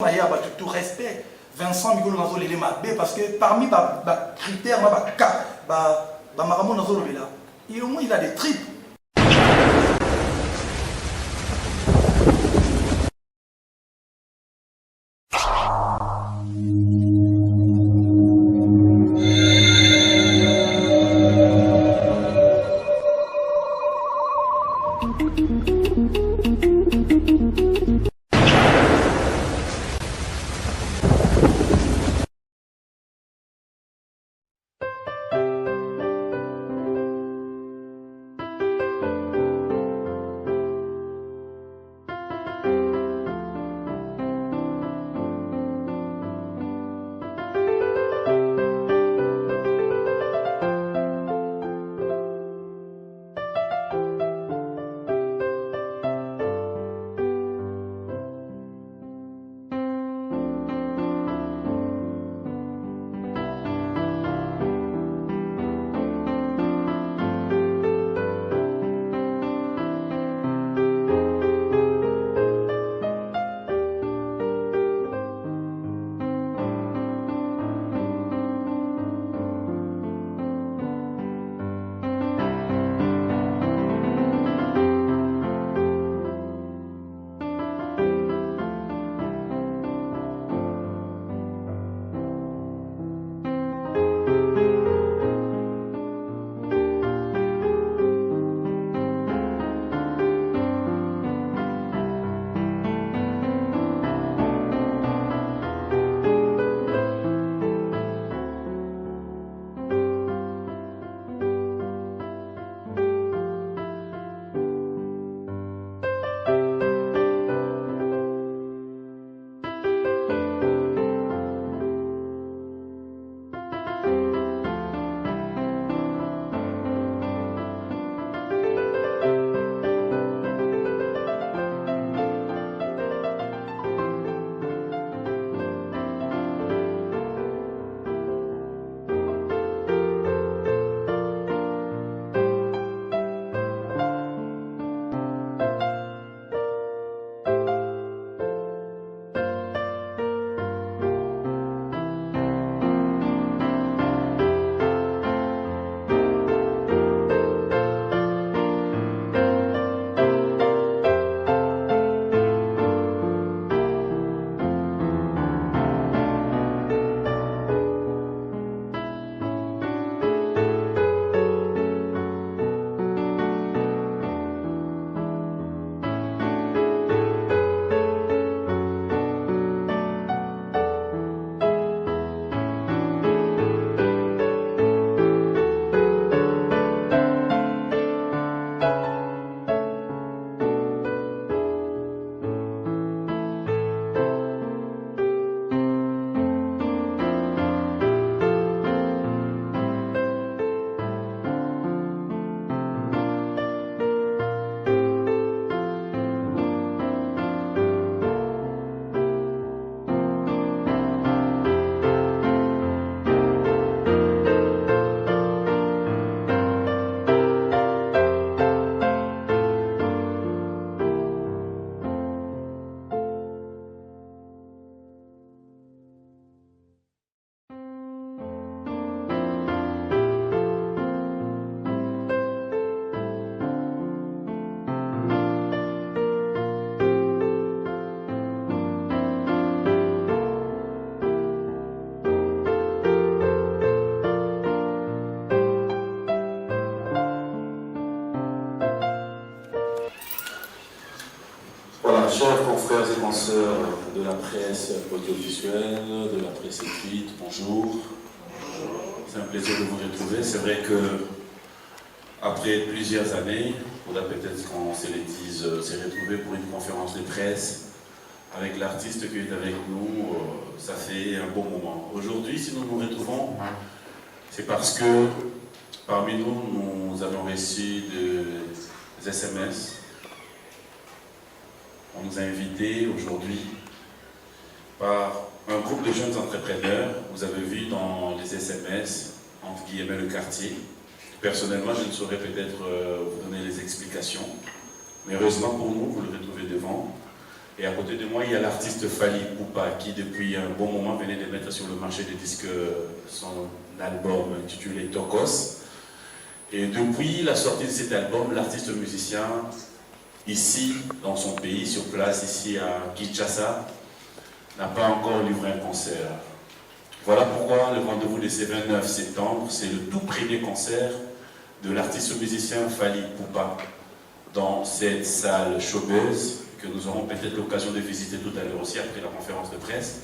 na ya ba tout respect Vincent Mikolo nazo lele mabe parce que parmi ba critères ba makambo nazo lobela il a des tripes. Chers confrères et consoeurs de la presse audiovisuelle, de la presse écrite, bonjour. C'est un plaisir de vous retrouver. C'est vrai que après plusieurs années, on a peut-être qu'on s'est retrouvé pour une conférence de presse avec l'artiste qui est avec nous. Ça fait un bon moment. Aujourd'hui, si nous nous retrouvons, c'est parce que parmi nous, nous avons reçu des SMS. On nous a invités aujourd'hui par un groupe de jeunes entrepreneurs. Vous avez vu dans les SMS, entre guillemets, le quartier. Personnellement, je ne saurais peut-être vous donner les explications. Mais heureusement pour nous, vous le retrouvez devant. Et à côté de moi, il y a l'artiste Fally Ipupa qui, depuis un bon moment, venait de mettre sur le marché des disques son album intitulé Tokos. Et depuis la sortie de cet album, l'artiste musicien, ici, dans son pays, sur place, ici à Kinshasa, n'a pas encore livré un concert. Voilà pourquoi le rendez-vous de ce 29 septembre, c'est le tout premier concert de l'artiste musicien Fally Ipupa dans cette salle Showbuzz que nous aurons peut-être l'occasion de visiter tout à l'heure aussi après la conférence de presse.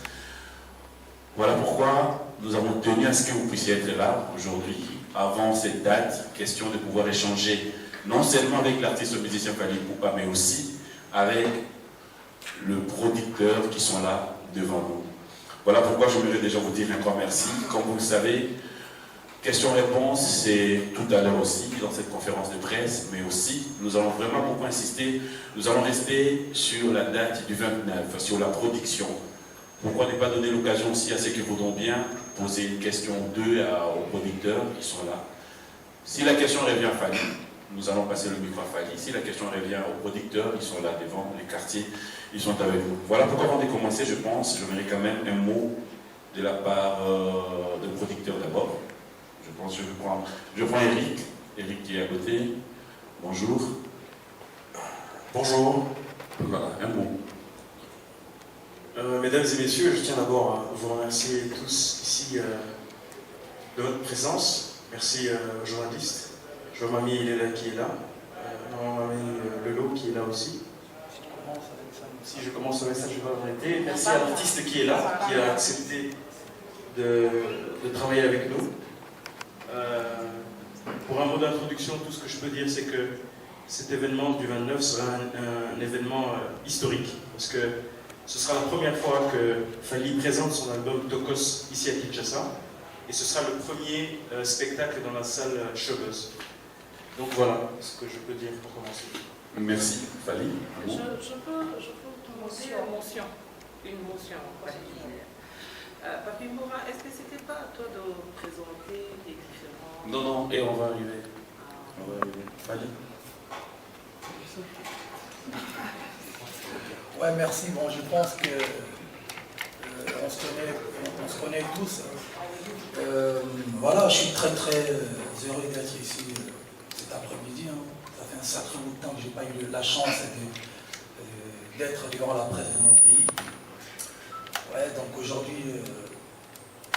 Voilà pourquoi nous avons tenu à ce que vous puissiez être là aujourd'hui, avant cette date, question de pouvoir échanger non seulement avec l'artiste musicien Fally Ipupa, mais aussi avec le producteur qui sont là devant nous. Voilà pourquoi je voudrais déjà vous dire un grand merci. Comme vous le savez, question-réponse, c'est tout à l'heure aussi dans cette conférence de presse, mais aussi, nous allons vraiment beaucoup insister, nous allons rester sur la date du 29, sur la production. Pourquoi ne pas donner l'occasion aussi à ceux qui voudront bien poser une question d'eux aux producteurs qui sont là. Si la question revient à Fally, nous allons passer le micro à Fally. Si la question revient aux producteurs, ils sont là devant les quartiers, ils sont avec nous. Voilà pourquoi avant de commencer, je pense, je verrai quand même un mot de la part de producteur d'abord. Je pense que je prends Eric qui est à côté. Bonjour. Bonjour. Voilà, un mot. Mesdames et messieurs, je tiens d'abord à vous remercier tous ici de votre présence. Merci aux journalistes. Je vois Mamie Léla qui est là. Mamie Lelo qui est là aussi. Si je commence avec ça, je vais arrêter. Merci à l'artiste qui est là, qui a accepté de travailler avec nous. Pour un mot d'introduction, tout ce que je peux dire, c'est que cet événement du 29 sera un événement historique, parce que ce sera la première fois que Fally présente son album Tokos ici à Kinshasa, et ce sera le premier spectacle dans la salle Showbuzz. Donc voilà ce que je peux dire pour commencer. Merci. Fally. Je peux commencer une motion particulière. Papi Moura, est-ce que c'était pas à toi de présenter les différents... Non, et on va arriver. On va arriver. Fally. Ouais, merci. Bon, je pense que on se connaît tous. Voilà, je suis très heureux d'être ici cet après-midi. Hein. Ça fait un sacré bout de temps que je n'ai pas eu la chance d'être devant la presse de mon pays. Ouais, donc aujourd'hui,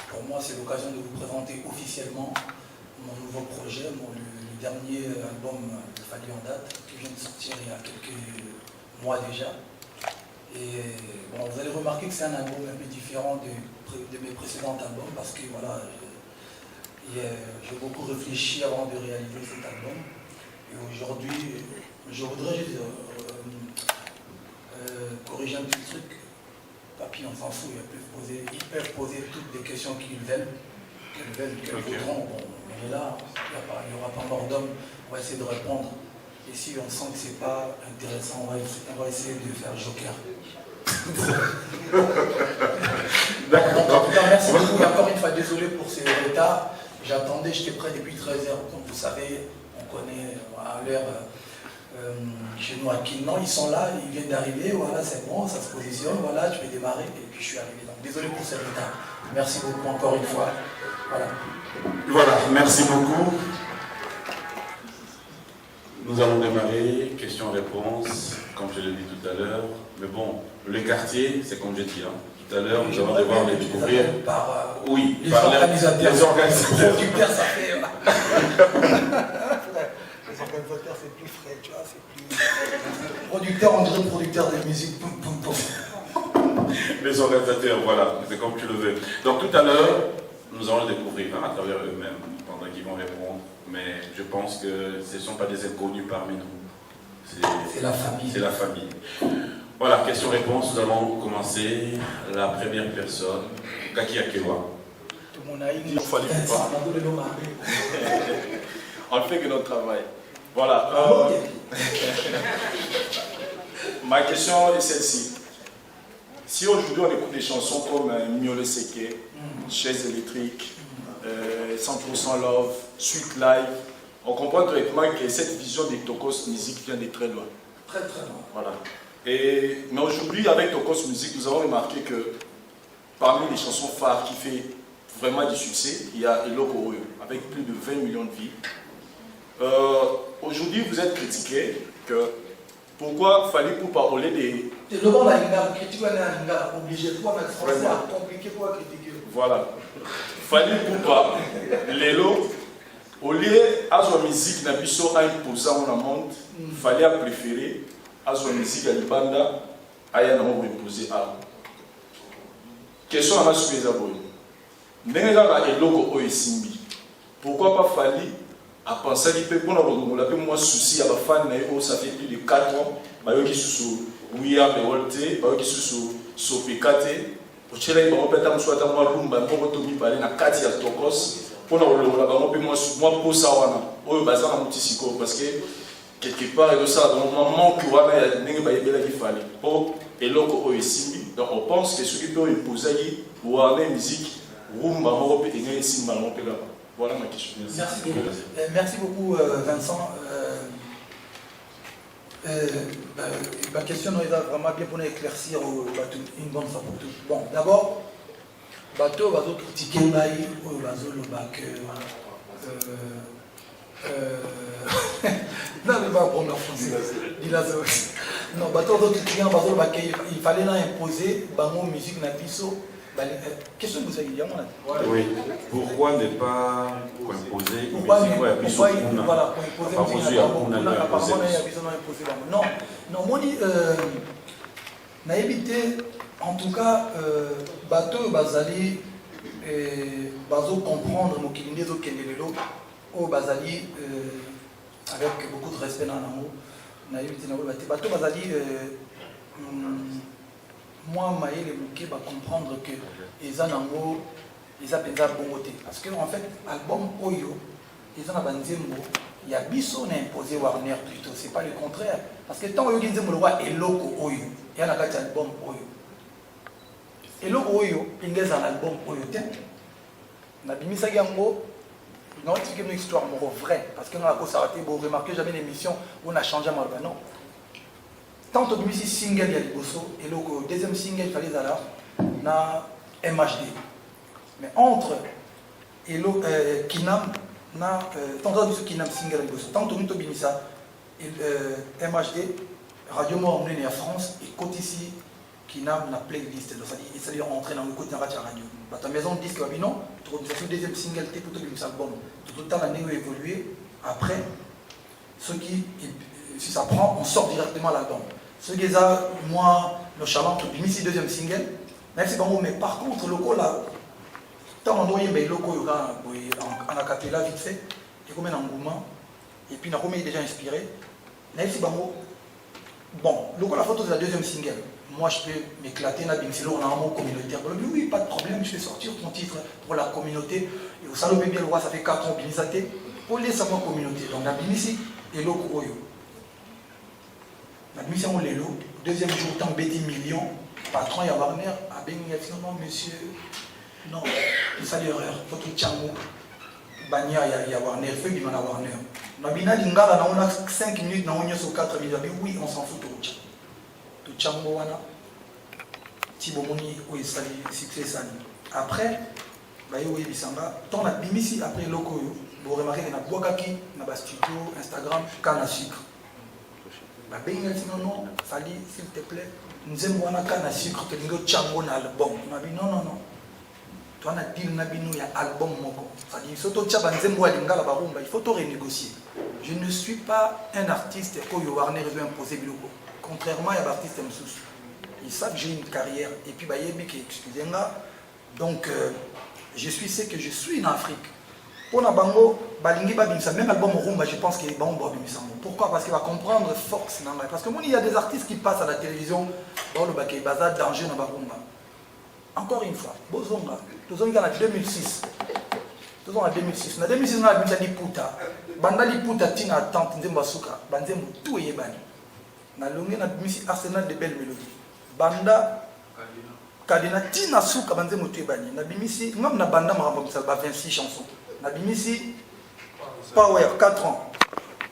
pour moi, c'est l'occasion de vous présenter officiellement mon nouveau projet, le dernier album de Fally en date, qui vient de sortir il y a quelques mois déjà. Et bon, vous allez remarquer que c'est un album un peu différent de mes précédents albums, parce que voilà, j'ai beaucoup réfléchi avant de réaliser cet album. Et aujourd'hui, je voudrais juste corriger un petit truc. Papy, on s'en fout, ils peuvent poser toutes les questions qu'ils veulent, qu'elles voudront. Bon, mais là, il n'y aura pas mort d'homme, on va essayer de répondre. Et si on sent que ce n'est pas intéressant, on va essayer de faire joker. D'accord. En tout cas, merci beaucoup. Encore une fois, désolé pour ce retard. J'attendais, j'étais prêt depuis 13h. Comme vous savez, on connaît à l'heure chez nous à Kinnon. Ils sont là, ils viennent d'arriver. Voilà, c'est bon, ça se positionne. Voilà, je vais démarrer. Et puis je suis arrivé. Donc, désolé pour ce retard. Merci beaucoup encore une fois. Voilà, merci beaucoup. Nous allons démarrer, question-réponse, comme je l'ai dit tout à l'heure. Mais bon, le quartier, c'est comme j'ai dit, hein. Tout à l'heure, nous allons devoir les découvrir. Oui, les par organisateurs. les organisateurs. Producteur, ça fait... Les organisateurs, c'est plus frais, tu vois, c'est plus... Producteur, on dirait producteur de musique. Poum, poum, poum. Les organisateurs, voilà, c'est comme tu le veux. Donc tout à l'heure, nous allons les découvrir à travers eux-mêmes, pendant qu'ils vont répondre. Mais je pense que ce ne sont pas des inconnus parmi nous. C'est la famille. C'est la famille. Voilà, question-réponse, nous allons commencer. La première personne, Kaki Akewa. Tout le monde a une... On ne fait que notre travail. Voilà. Ma question est celle-ci. Si aujourd'hui on écoute des chansons comme Miole Seke, Chaise électrique, 100% Love, Sweet Life, on comprend directement que cette vision des Tokos musique vient de très loin. Très très loin. Voilà. Mais aujourd'hui, avec Tokos Music, nous avons remarqué que parmi les chansons phares qui fait vraiment du succès, il y a Eloko Oyo, avec plus de 20 millions de vues. Aujourd'hui, vous êtes critiqué que pourquoi Fally Ipupa au lieu des... Voilà. Fally Ipupa, Lelo, au lieu à sa musique n'a plus à imposer au monde, Fally a préféré à sa musique à l'Ibanda à y imposer à. Question à la suite d'abord. N'engagez Eloko Oyo Simbi. Pourquoi pas Fally a pensé qu'il peut prendre le peu moins souci à la fan ça fait plus de 4 ans. Qui sont sous Ouya Mewolte, qui sont sous Pekate. Pour cela, il va peut-être soit à moi rumba, pour que tu me parles na kati ya Tokos. Pour nous le la peu moins pour ça wana. Oyo bazana mutisiko parce que quelque part et de ça dans le moment que wana ya n'engue ba yebela qui fallait. Pour Eloko Oyo Simbi. Donc on pense que ce qui peut imposer ou avoir musique rumba moko pe ngé simba non pe là. Voilà ma question. Merci beaucoup Vincent. Ma question nous a vraiment bien pour nous éclaircir une bonne fois pour toutes. Bon, d'abord, bateau va critiquer Maï ou Bazo le bac. Non, mais pas pour le français. Non, bateau va critiquer Bazo le bac. Il fallait imposer Bango musique na piso. Qu'est-ce que vous avez dit? Oui. Pourquoi ne pas imposer une musique voilà, pour imposer apparemment, non, non, moi, on a évité, en tout cas, bateau, bazali, bazo comprendre, mon kilindé, zo kendelelo, au bazali, avec beaucoup de respect dans l'amour, on a évité, bateau, bazali, moi, Maïe, les bouquets, va comprendre que les anangos, ils appellent ça bongoté. Parce que, en fait, l'album Oyo, ils ont Banzembo, il y a Bisso, on a imposé Warner plutôt, c'est pas le contraire. Parce que tant que Nzembo le roi est Eloko Oyo, il y a un album Oyo. Eloko Oyo, il y a un album Oyo. On a mis ça Gango, on a expliqué une histoire vraie. Parce que nous avons remarqué jamais l'émission où on a changé à non. Tant que nous single, il y a les bossos, et le deuxième single, il fallait alors, na MHD. Mais entre Kinam, tant que Kinam single, il bosso. Tant que nous avons ça, MHD, Radio Mort en France, et côté ici, Kinam, na playlist. C'est-à-dire entrer dans le côté de la radio. Ta maison de disque, non, tu as le deuxième single, tu as tout le album. Tout le temps, l'année où évolué. Après, ce qui, si ça prend, on sort directement l'album. Ce qui est ça, moi, le chaland, tu as mis deuxième single. Mais c'est pas bon, mais par contre, le col là, tant on doit y aller, le col, on a capté là vite fait, et comme un engouement, et puis on a déjà inspiré. Mais c'est pas bon, le col, la photo de la deuxième single. Moi, je peux m'éclater, on a un mot communautaire. Oui, pas de problème, je vais sortir ton titre pour la communauté. Et vous savez bien, le roi, ça fait 4 ans, Bilisaté, pour les savoir communauté. Donc, la Bilisi et le Koyo. La mission Lelo, deuxième jour, tant bêtis millions, patron et Warner, a bien dit non, monsieur, non, c'est l'erreur, faut tout tchango, Bania, il y a Warner, feu, il y a Warner. On a bien dit, on a 5 minutes, on a 4 minutes, oui, on s'en fout tout tchango. Tout tchango, wana, Tibomoni, oui, ça succès, ça. Après, oui, Bissamba, tant la bimisi, après Lokoyo, vous remarquez qu'il y a Boakaki, il y a studio, Instagram, canne à sucre. La béni non, Fally, s'il te plaît, nous aimons un canne à sucre, que nous avons un album. On a dit non, non, non. Toi, on a dit qu'il y a un album. Il faut tout renégocier. Je ne suis pas un artiste que Warner veut imposer. Contrairement à l'artiste Msous. Ils savent que j'ai une carrière. Et puis, excusez-moi. Donc, je suis ce que je suis en Afrique. Pour la bango, même album rumba, je pense qu'il est bon. Pourquoi? Parce qu'il va comprendre force. Parce que il y a des artistes qui passent à la télévision, dans le baquet, bazar, danger dans la rumba. Encore une fois, Bozonga, nous sommes en 2006. Nous sommes en 2006. En 2006, on a vu Liputa. Banda Liputa, Tina Tante, Nzembasuka, Banzem, tout est bani. Na longue na bimisi arsenal de belles mélodies. Banda Kadena Tina Suka, Banzem, tout est bani. Na bimisi, même na banda Maramba, 26 chansons. Na bimisi Power 4 ans.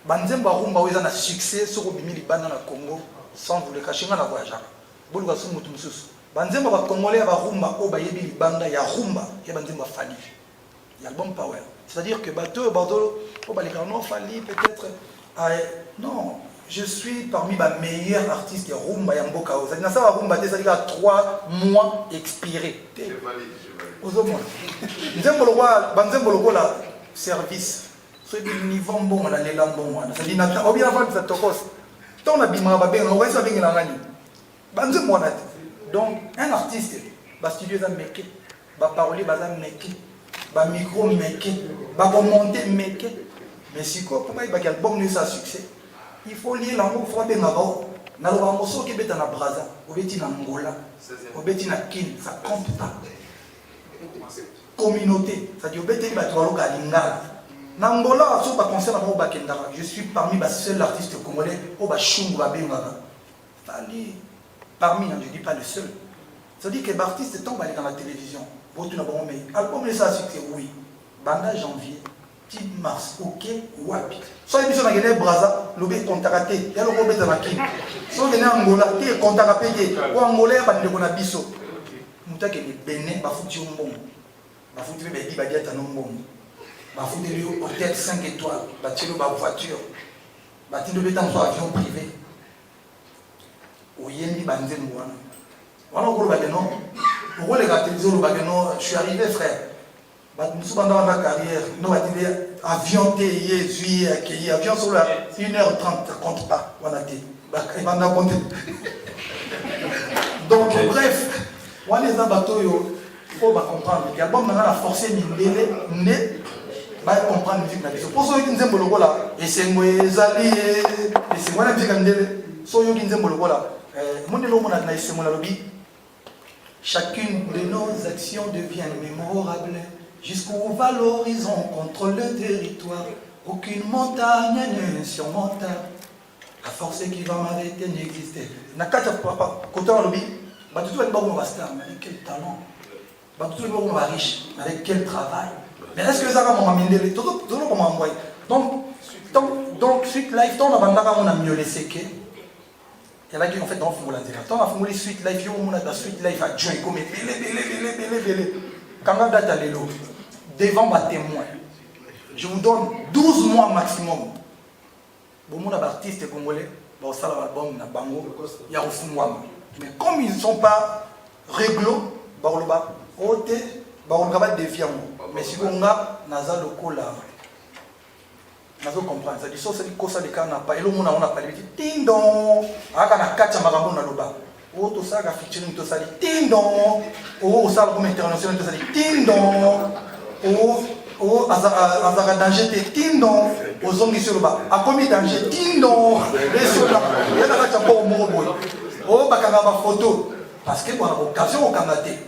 Banzemba rumba weza na succès sur bimili bana na Congo sans vous le cacher, on a voyagé. Bon, va soumettre tout ça. Banzemba va congolais va rumba, oh bah yebi banda ya rumba, ya banzemba fali. Il y a le bon power. C'est-à-dire que bateau, oh bah les grands fali peut-être. Non, je suis parmi les meilleurs artistes de rumba ya mboka. C'est-à-dire ça va rumba, c'est-à-dire à 3 mois expirés. Je valide. Aux hommes. Banzemba le la service. C'est du niveau bon, la l'élan bon. C'est-à-dire on vient avant de tokos. Tant la bima va bien, on va essayer de gagner. Banzemba na. Donc, un artiste, le studio est méqué, le parolier est méqué, le micro est méqué, le monter est méqué. Mais si quoi, pour moi, il y a un bon succès, il faut lier l'amour, il faut frapper là-bas. Dans le morceau qui est en Brazza, au Béti en Angola, au Béti en Kin, ça compte pas. Communauté, c'est-à-dire au Béti en Lingala. Dans Angola, je suis parmi les seuls artistes congolais au Bachungu Babengara. Parmi, je ne dis pas le seul. C'est-à-dire que les artistes tombent dans la télévision. L'album est ça, c'est oui. Banda janvier, petit mars, ok, wapi. Soit ils sont dans Brazza, l'obé contacté, il y a le robé dans la kin. Soit ils sont en Angola, il y a contacté, ou Angolais, il y a un biso. Nous avons des Bénin, il faut un bon. Il faut des Badiat à nos bons. Il faut des hôtels 5 étoiles, il faut des voitures, il faut des avions privés. Je suis arrivé frère. Pendant ma carrière, nous avons dit avion avion sur la 1h30, ça compte pas. Donc bref, on est dans bateau, il faut comprendre. L'album a forcé de comprendre la musique. Pour ceux qui nous aiment là, et c'est moi, Zali, et c'est moi la musique ceux qui nous aiment là. Chacune de nos actions devient mémorable jusqu'où valorisons contre le territoire. Aucune montagne n'est surmontable. La force qui va m'arrêter n'existe. Côté en lobby, tout le monde va star, mais avec quel talent? Tout le monde va riche, avec quel travail? Mais est-ce que ça va m'amener? Tout le monde m'a envoyé. Donc, suite live, on a mieux laissé que. Il y a qui en fait dans le fond, quand on a fait suite life, on a la suite life à Dieu, comme belé. Quand on a date à l'élo, devant ma témoin, je vous donne 12 mois maximum. Bon, mon artiste congolais, bon, ça l'album na bango, il y a au mois. Mais comme ils ne sont pas réglo, bon, le bas, ôte, bon, on va défier. Mais si on a naza local là. Nazo comprendre ça dit ça c'est quoi ça les cas n'a pas et le monde on a pas dit tindon aka na kacha magambo na loba o to ça ga featuring to ça dit tindon o ça comme international to ça dit tindon o azara danger te tindon o zongi sur loba a commis danger tindon et cela il y a na kacha po mo boy o bakanga ba photo parce que pour l'occasion on kangaté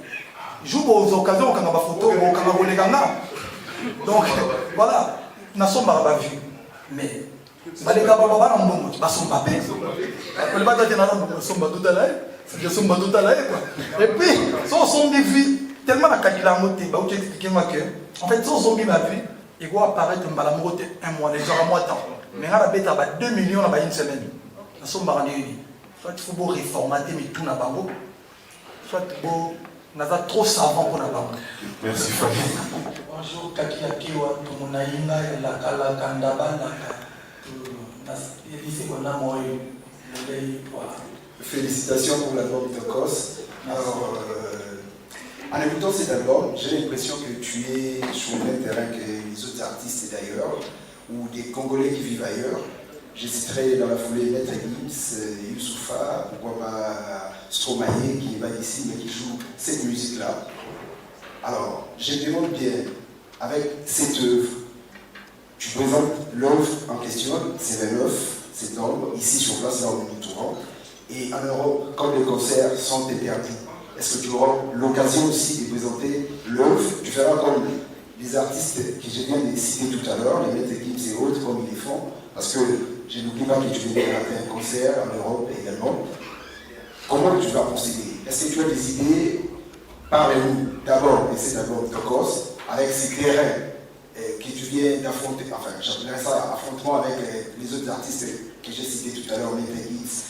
joue aux occasions on kanga ba photo on kanga boleganga donc voilà na somba ba vu mais les gars baba na mbongo ba somba pe le bata tena na somba tout à l'heure c'est somba tout à l'heure quoi et puis son vie tellement na kadila moté ba ou expliquer moi que en fait son zombie ma vie il va apparaître mbala moté un mois les jours à mois temps mais na beta ba 2 millions na ba une semaine na somba randi soit il faut beau reformater mais tout na bango soit beau naza trop savant pour na bango. Merci Fabien. Bonjour Kakiakiwa, Tumunainga, la Kala Kandabana, Félicitations pour l'album de Kos. Alors, en écoutant cet album, j'ai l'impression que tu es sur le même terrain que les autres artistes d'ailleurs, ou des Congolais qui vivent ailleurs. Je citerai dans la foulée Maître Gims, Youssoufa, pourquoi pas Stromae qui n'est pas ici mais qui joue cette musique-là. Alors, je me demande bien, avec cette œuvre, tu présentes l'œuvre en question, c'est 29 septembre, ici sur place, là où nous nous trouvons. Et en Europe, quand les concerts sont interdits, est-ce que tu auras l'occasion aussi de présenter l'œuvre? Tu feras comme les artistes que je viens de citer tout à l'heure, les Maître Gims et autres, comme ils les font, parce que je n'oublie pas que tu venais faire un concert en Europe également. Comment tu vas procéder? Est-ce que tu as des idées? Parle-nous d'abord de cet album de Kos, avec ces terrains que tu viens d'affronter, enfin j'appellerais ça affrontement avec les autres artistes que j'ai cités tout à l'heure, Maître Gims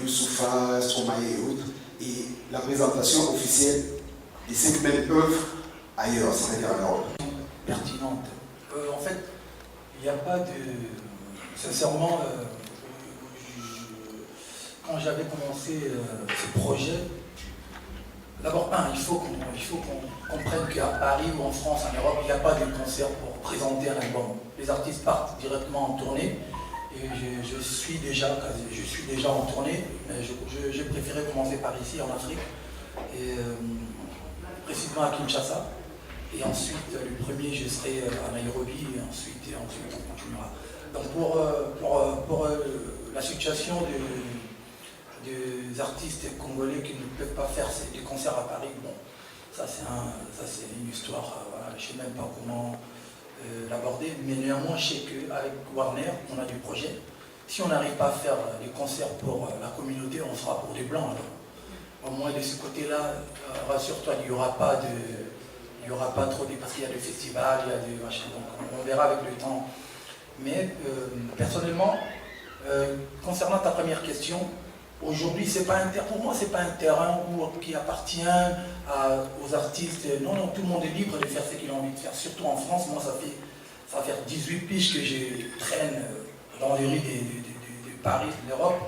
Youssoufa, Stromae et autres, et la présentation officielle de cette même œuvre ailleurs, c'est-à-dire en Europe. Pertinente. En fait, il n'y a pas de... Sincèrement, quand j'avais commencé ce projet, d'abord, il faut qu'on comprenne qu'à Paris ou en France, en Europe, il n'y a pas de concert pour présenter un album. Les artistes partent directement en tournée. Et je suis déjà en tournée, mais j'ai préféré commencer par ici, en Afrique, et précisément à Kinshasa. Et ensuite, le premier, je serai à Nairobi, et ensuite on continuera. Donc pour la situation des artistes congolais qui ne peuvent pas faire des concerts à Paris, bon, ça c'est une histoire, voilà, je ne sais même pas comment l'aborder, mais néanmoins je sais qu'avec Warner, on a du projet. Si on n'arrive pas à faire des concerts pour la communauté, on sera pour des blancs. Alors. Au moins de ce côté-là, rassure-toi, il n'y aura pas trop de... parce qu'il y a des festivals, il y a des machins, donc on verra avec le temps. Mais personnellement, concernant ta première question, aujourd'hui, pour moi, ce n'est pas un terrain qui appartient aux artistes. Non, tout le monde est libre de faire ce qu'il a envie de faire. Surtout en France, moi, ça va faire 18 piges que je traîne dans les rues de Paris, de l'Europe.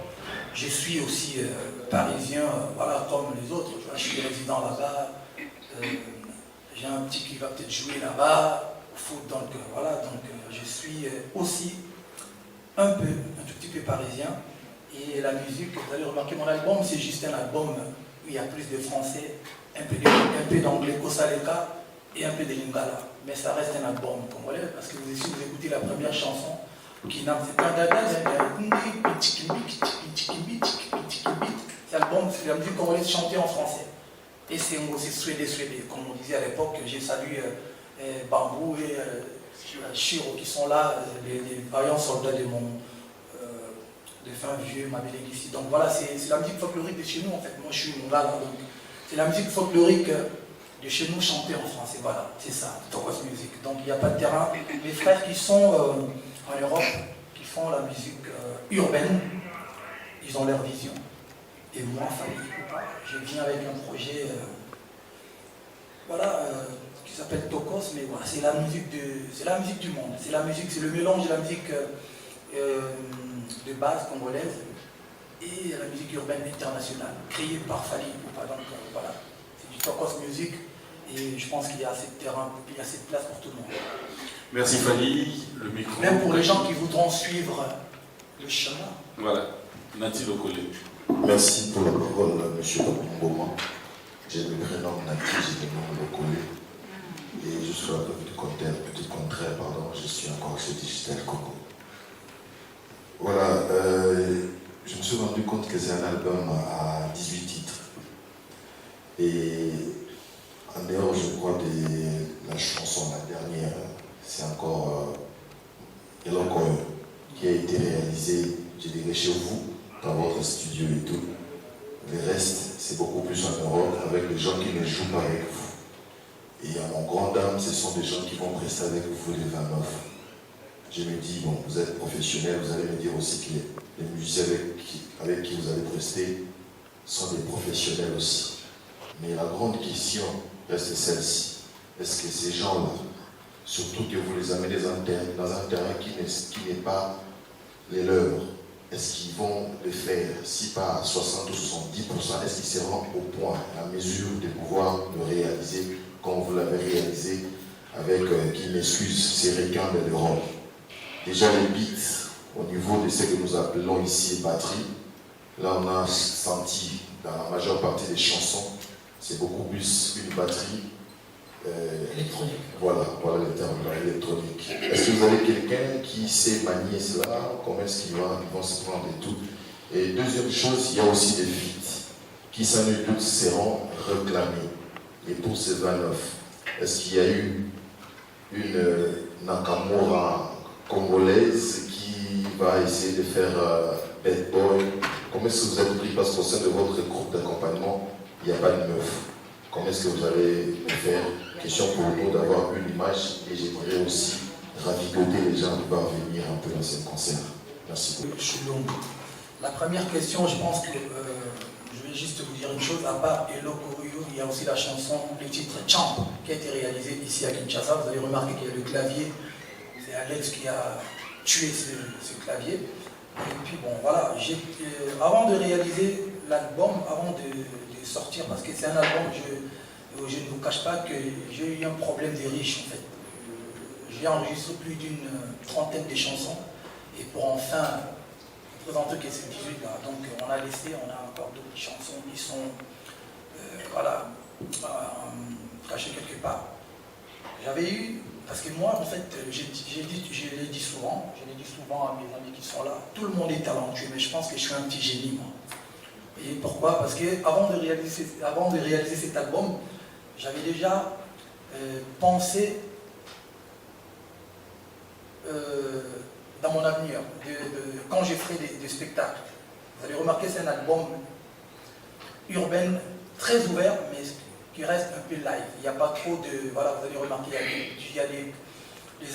Je suis aussi parisien, voilà, comme les autres. Je suis résident là-bas. J'ai un petit qui va peut-être jouer là-bas, au foot, donc voilà. Donc je suis aussi un tout petit peu parisien. Et la musique, vous allez remarquer, mon album, c'est juste un album où il y a plus de français, un peu d'anglais, Kosaleka, et un peu de lingala. Mais ça reste un album congolais, parce que si vous écoutez la première chanson, qui n'a pas c'est la musique congolaise chantée en français. Et c'est suédé. Comme on disait à l'époque, j'ai salué Bambou et Chiro qui sont là, les vaillants soldats de mon... de fin vieux, ma belle ici. Donc voilà, c'est la musique folklorique de chez nous en fait. Moi je suis Mungala, donc c'est la musique folklorique de chez nous chantée en français. Voilà, c'est ça, Tokos Music. Donc il n'y a pas de terrain. Les frères qui sont en Europe, qui font la musique urbaine, ils ont leur vision. Et moi, je viens avec un projet qui s'appelle Tokos, mais voilà, c'est la musique du monde. C'est le mélange de la musique de base congolaise et la musique urbaine internationale, créée par Fali. Donc voilà, c'est du Tokos Music et je pense qu'il y a assez de terrain, il y a assez de place pour tout le monde. Merci Fali, le micro. Même pour les gens qui voudront suivre le chemin. Voilà, Nati Lokole. Merci pour la parole, M. Papoumboma. J'ai le prénom Nati, j'ai le nom Lokole. Et je suis un petit contraire, je suis encore chez Digital Congo. Voilà, je me suis rendu compte que c'est un album à 18 titres. Et en dehors, je crois, de la chanson, la dernière, c'est encore Elokoyo, qui a été réalisé, je dirais, chez vous, dans votre studio et tout. Le reste, c'est beaucoup plus en Europe, avec des gens qui ne jouent pas avec vous. Et à mon grand dame, ce sont des gens qui vont rester avec vous les 29. Je me dis, bon, vous êtes professionnel, vous allez me dire aussi que les musiciens avec qui vous allez prester sont des professionnels aussi. Mais la grande question reste celle-ci. Est-ce que ces gens-là, surtout que vous les amenez dans un terrain qui n'est pas les leurs, est-ce qu'ils vont le faire, si pas à 60 ou 70%, est-ce qu'ils seront au point, à mesure de pouvoir le réaliser comme vous l'avez réalisé avec, qui m'excuse, ces requins de l'Europe. Déjà les beats, au niveau de ce que nous appelons ici batterie, là on a senti dans la majeure partie des chansons, c'est beaucoup plus une batterie électronique. Voilà le terme, électronique. Est-ce que vous avez quelqu'un qui sait manier cela? Comment est-ce qu'ils vont se prendre et tout? Et deuxième chose, il y a aussi des feats qui sans nul doute seront réclamés. Et pour ces 29, est-ce qu'il y a eu une Nakamura congolaise qui va essayer de faire Bad Boy? Comment est-ce que vous êtes pris? Parce qu'au sein de votre groupe d'accompagnement, il n'y a pas de meuf. Comment est-ce que vous allez faire? Question pour nous d'avoir une image et j'aimerais aussi ravigoter les gens de pouvoir venir un peu dans ce concert. Merci beaucoup. La première question, je pense que je vais juste vous dire une chose, à part Eloko Oyo, il y a aussi la chanson, le titre Champ, qui a été réalisé ici à Kinshasa. Vous avez remarqué qu'il y a le clavier, c'est Alex qui a tué ce clavier. Et puis bon, voilà, avant de réaliser l'album, avant de sortir, parce que c'est un album, je ne vous cache pas que j'ai eu un problème des riches en fait. J'ai enregistré plus d'une trentaine de chansons, et pour enfin présenter que c'est 18 là, donc on a encore d'autres chansons qui sont voilà, cachées quelque part. J'avais eu, parce que moi en fait, je l'ai dit souvent à mes amis qui sont là, tout le monde est talentueux, mais je pense que je suis un petit génie moi. Et pourquoi? Parce que avant de réaliser cet album, j'avais déjà pensé dans mon avenir, quand je ferai des spectacles. Vous allez remarquer, c'est un album urbain très ouvert, mais qui reste un peu live. Il n'y a pas trop de... Voilà, vous allez remarquer, il y a des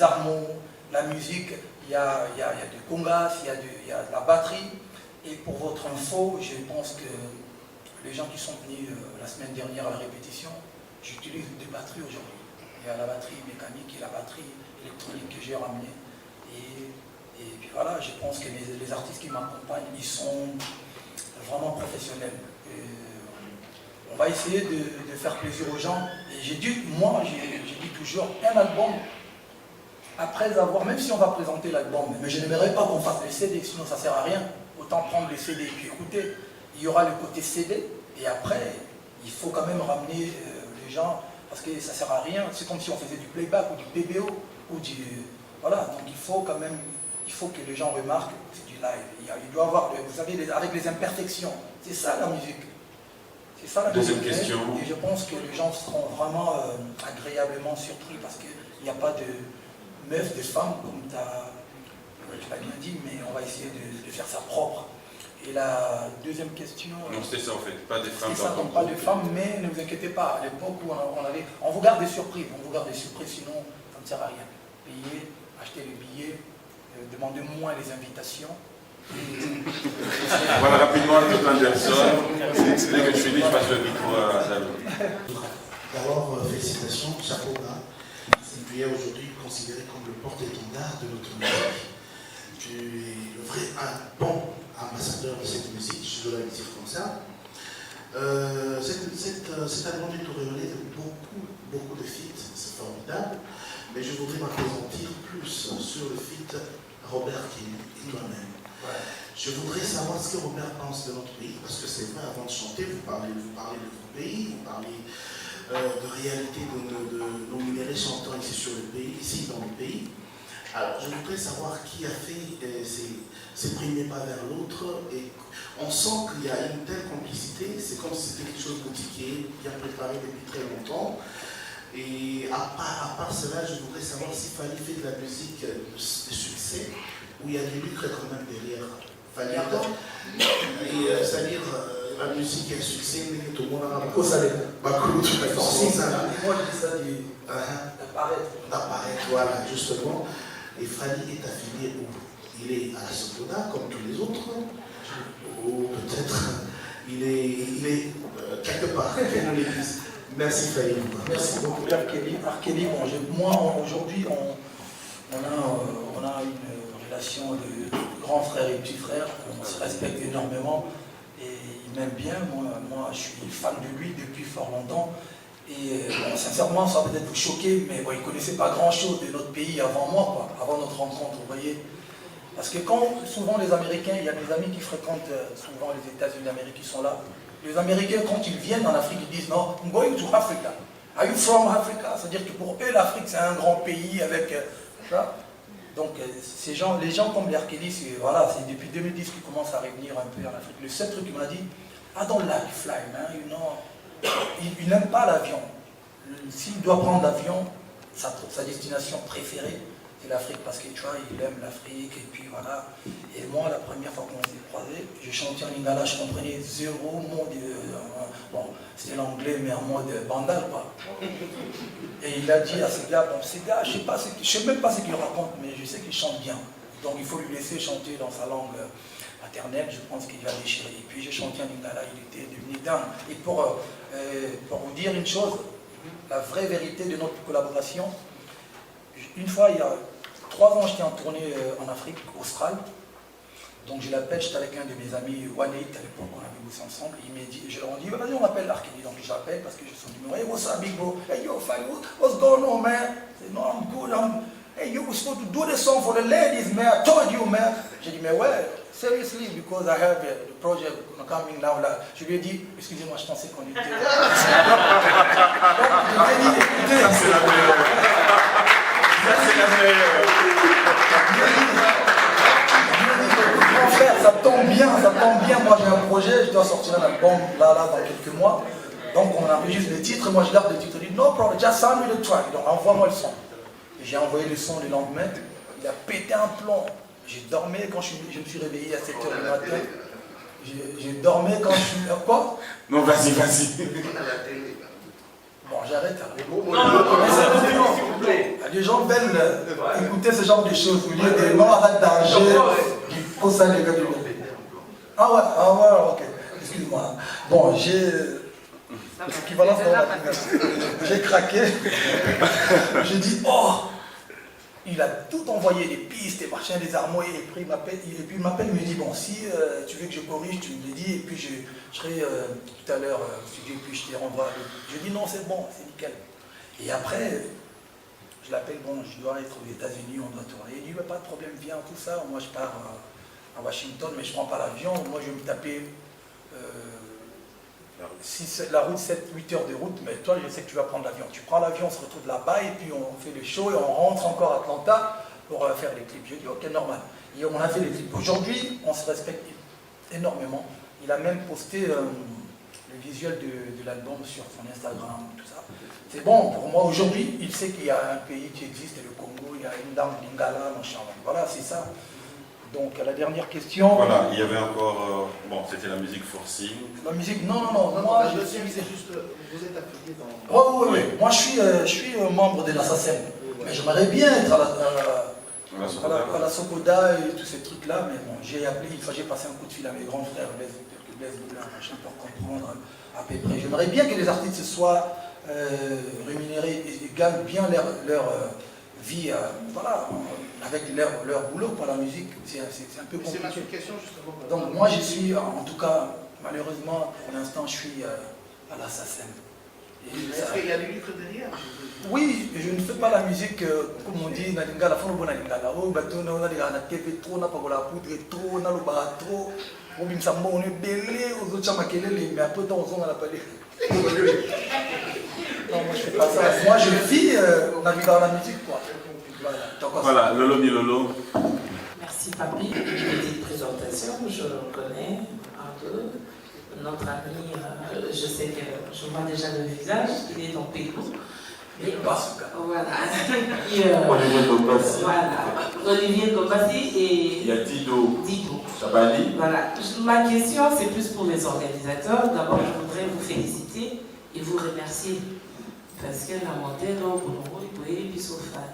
harmonies, la musique, il y a du congas, il y a de la batterie. Et pour votre info, je pense que les gens qui sont venus la semaine dernière à la répétition, j'utilise deux batteries aujourd'hui. Il y a la batterie mécanique et la batterie électronique que j'ai ramenée. Et puis voilà, je pense que les artistes qui m'accompagnent, ils sont vraiment professionnels. On va essayer de faire plaisir aux gens. Et j'ai dit toujours, un album, après avoir, même si on va présenter l'album, mais je n'aimerais pas qu'on fasse les CD, sinon ça ne sert à rien. Autant prendre les CD et puis écouter. Il y aura le côté CD, et après, il faut quand même ramener les gens, parce que ça ne sert à rien. C'est comme si on faisait du playback ou du PBO, ou du... Voilà, donc il faut quand même, il faut que les gens remarquent que c'est du live. Il doit avoir, vous savez, avec les imperfections. C'est ça la musique. C'est ça la musique. Deuxième question. Et je pense que les gens seront vraiment agréablement surpris, parce qu'il n'y a pas de meufs, de femmes, comme tu as... Je l'ai bien dit, mais on va essayer de faire ça propre. Et la deuxième question... Non, c'était ça en fait, pas des femmes. C'est ça, donc pas de femmes, mais ne vous inquiétez pas, à l'époque où on vous garde des surprises, sinon ça ne sert à rien. Payez, achetez les billets, demandez-moi les invitations. Voilà rapidement tout Anderson. Dès que je finis, je passe le micro à David. D'abord, félicitations, chapeau bas. Tu es aujourd'hui considéré comme le porte-étendard de notre musique. Tu es un bon ambassadeur de cette musique, je dois le dire comme ça. Cet album est auréolé de beaucoup de feats, c'est formidable. Mais je voudrais m'appesantir plus sur le feat Robert Kelly et toi-même. Ouais. Je voudrais savoir ce que Robert pense de notre pays, parce que c'est vrai, avant de chanter, vous parlez de votre pays, vous parlez de réalité de nos minéraux chantants ici dans le pays. Alors, je voudrais savoir qui a fait ces premiers pas vers l'autre, et on sent qu'il y a une telle complicité, c'est comme si c'était quelque chose de boutiquier, bien préparé depuis très longtemps. Et à part cela, je voudrais savoir s'il fallait faire de la musique de succès, où il y a du lucre quand même derrière. C'est-à-dire la musique est un succès, mais tout le monde a Moi, je dis ça d'apparaître, voilà, justement. Et Fali est affilié où? Il est à la Sotoda, comme tous les autres, ou peut-être il est quelque part, qu'on l'église. Merci Fali. Merci beaucoup Arkeli. Moi aujourd'hui on a une relation de grand frère et petit frère, on se respecte énormément et il m'aime bien, moi je suis fan de lui depuis fort longtemps. Et sincèrement, ça va peut-être vous choquer, mais il ne connaissait pas grand-chose de notre pays avant moi, avant notre rencontre, vous voyez. Parce que quand souvent les Américains, il y a des amis qui fréquentent souvent les États-Unis d'Amérique qui sont là, les Américains, quand ils viennent en Afrique, ils disent « Non, I'm going to Africa. Are you from Africa ?» C'est-à-dire que pour eux, l'Afrique, c'est un grand pays avec... ça. Donc, les gens comme l'Arkélie, c'est depuis 2010 qu'ils commencent à revenir un peu en Afrique. Le seul truc qu'il m'a dit « I don't like flying, man, you know. » Il n'aime pas l'avion. S'il doit prendre l'avion, sa destination préférée, c'est l'Afrique, parce que tu vois, il aime l'Afrique, et puis voilà. Et moi, la première fois qu'on s'est croisés, je chantais en lingala, je comprenais zéro mot bon, c'était l'anglais, mais en mode bandal, quoi. Et il a dit à ces gars, je ne sais même pas ce qu'il raconte, mais je sais qu'il chante bien. Donc il faut lui laisser chanter dans sa langue Internet, je pense qu'il va déchirer. Et puis j'ai chanté un Lingala, il était devenu dingue. Et pour vous dire une chose, la vraie vérité de notre collaboration, une fois, il y a 3 ans, j'étais en tournée en Afrique australe. Donc je l'appelle, j'étais avec un de mes amis, One Eight, à l'époque, on avait bossé ensemble. Il m'a dit, je leur ai dit, vas-y, on appelle Arkady. Donc je l'appelle parce que j'ai son numéro. Hey, what's up, big bro? Hey, yo, Fally, what's going on, man? I said, no, I'm good. Hey, you were supposed to do the song for the ladies, man. I told you, man. J'ai dit, mais ouais, seriously, because I have the project coming now. Là. Je lui ai dit, excusez-moi, je pensais qu'on était... Donc, je lui ai dit, écoutez... Ça, c'est la meilleure. Ça, c'est la meilleure. Mon frère, ça tombe bien, moi j'ai un projet, je dois sortir un album là dans quelques mois. Donc on enregistre les titres, moi je garde les titres, il dit no problem, just send me the track, donc envoie-moi le son. Et j'ai envoyé le son le lendemain, il a pété un plomb. J'ai dormi quand je me suis réveillé à 7h du matin. J'ai dormi quand je suis... Quoi? Non, vas-y. Bon, j'arrête. Non, les gens veulent écouter ce genre de choses. Au lieu de non, arrête danger, il faut ça les gars du monde. Ah ouais, ok. Excuse-moi. Bon, j'ai... Équivalence dans la... J'ai craqué. J'ai dit, oh, il a tout envoyé, des pistes, des machins, des armoires, et puis il m'appelle, il me dit, bon, si tu veux que je corrige, tu me le dis, et puis je serai tout à l'heure au studio, et puis je te renvoie. Je dis, non, c'est bon, c'est nickel. Et après, je l'appelle, bon, je dois être aux États-Unis, on doit tourner. Il dit, pas de problème, viens, tout ça. Moi, je pars à Washington, mais je ne prends pas l'avion. Moi, je vais me taper la route, 7-8 heures de route, mais toi, je sais que tu vas prendre l'avion. Tu prends l'avion, on se retrouve là-bas, et puis on fait le show, et on rentre encore à Atlanta pour faire les clips. Je dis, ok, normal. Et on a fait les clips. Aujourd'hui, on se respecte énormément. Il a même posté le visuel de l'album sur son Instagram, tout ça. C'est bon, pour moi, aujourd'hui, il sait qu'il y a un pays qui existe, le Congo, il y a une dame Lingala, machin. Voilà, c'est ça. Donc, à la dernière question... Voilà, il y avait encore... bon, c'était la musique forcing. La musique, non, moi, je suis... C'est juste, vous êtes affilié dans... Oui. Moi, je suis membre de l'Assassin. Mais j'aimerais bien être à la Sokoda et tous ces trucs-là, mais bon, j'ai appelé, j'ai passé un coup de fil à mes grands frères, Blaise Boulin, machin, pour comprendre à peu près. J'aimerais bien que les artistes soient rémunérés et gagnent bien leur vie, voilà, avec leur boulot pour la musique. C'est un peu compliqué. C'est ma question, justement. Donc moi, je suis, en tout cas, malheureusement, pour l'instant, je suis à l'Assassin. Est-ce qu'il y a des livres derrière? Oui, je ne fais pas la musique, comme on dit, Nalingala, Fonobona Lingala, oh, Batona, on a la TV trop, on a pas la poudre trop, on a le bar trop, on a Sambo, on est belé, aux autres chamakelele, mais après, on a la palais. Non, moi je fais pas ça. Moi je vis dans la musique, quoi. Voilà, Lolo Milolo. Merci Papi, petite présentation, je le connais un peu. Notre ami, je sais que je vois déjà le visage, il est dans Pérou. Voilà. Olivier Tobassi. Voilà. Olivier Tobassi et... Il y a Dido. Chabali. Voilà. Ma question, c'est plus pour les organisateurs. D'abord, je voudrais vous féliciter et vous remercier. Parce que la montée, donc, il peut y aller sur fan.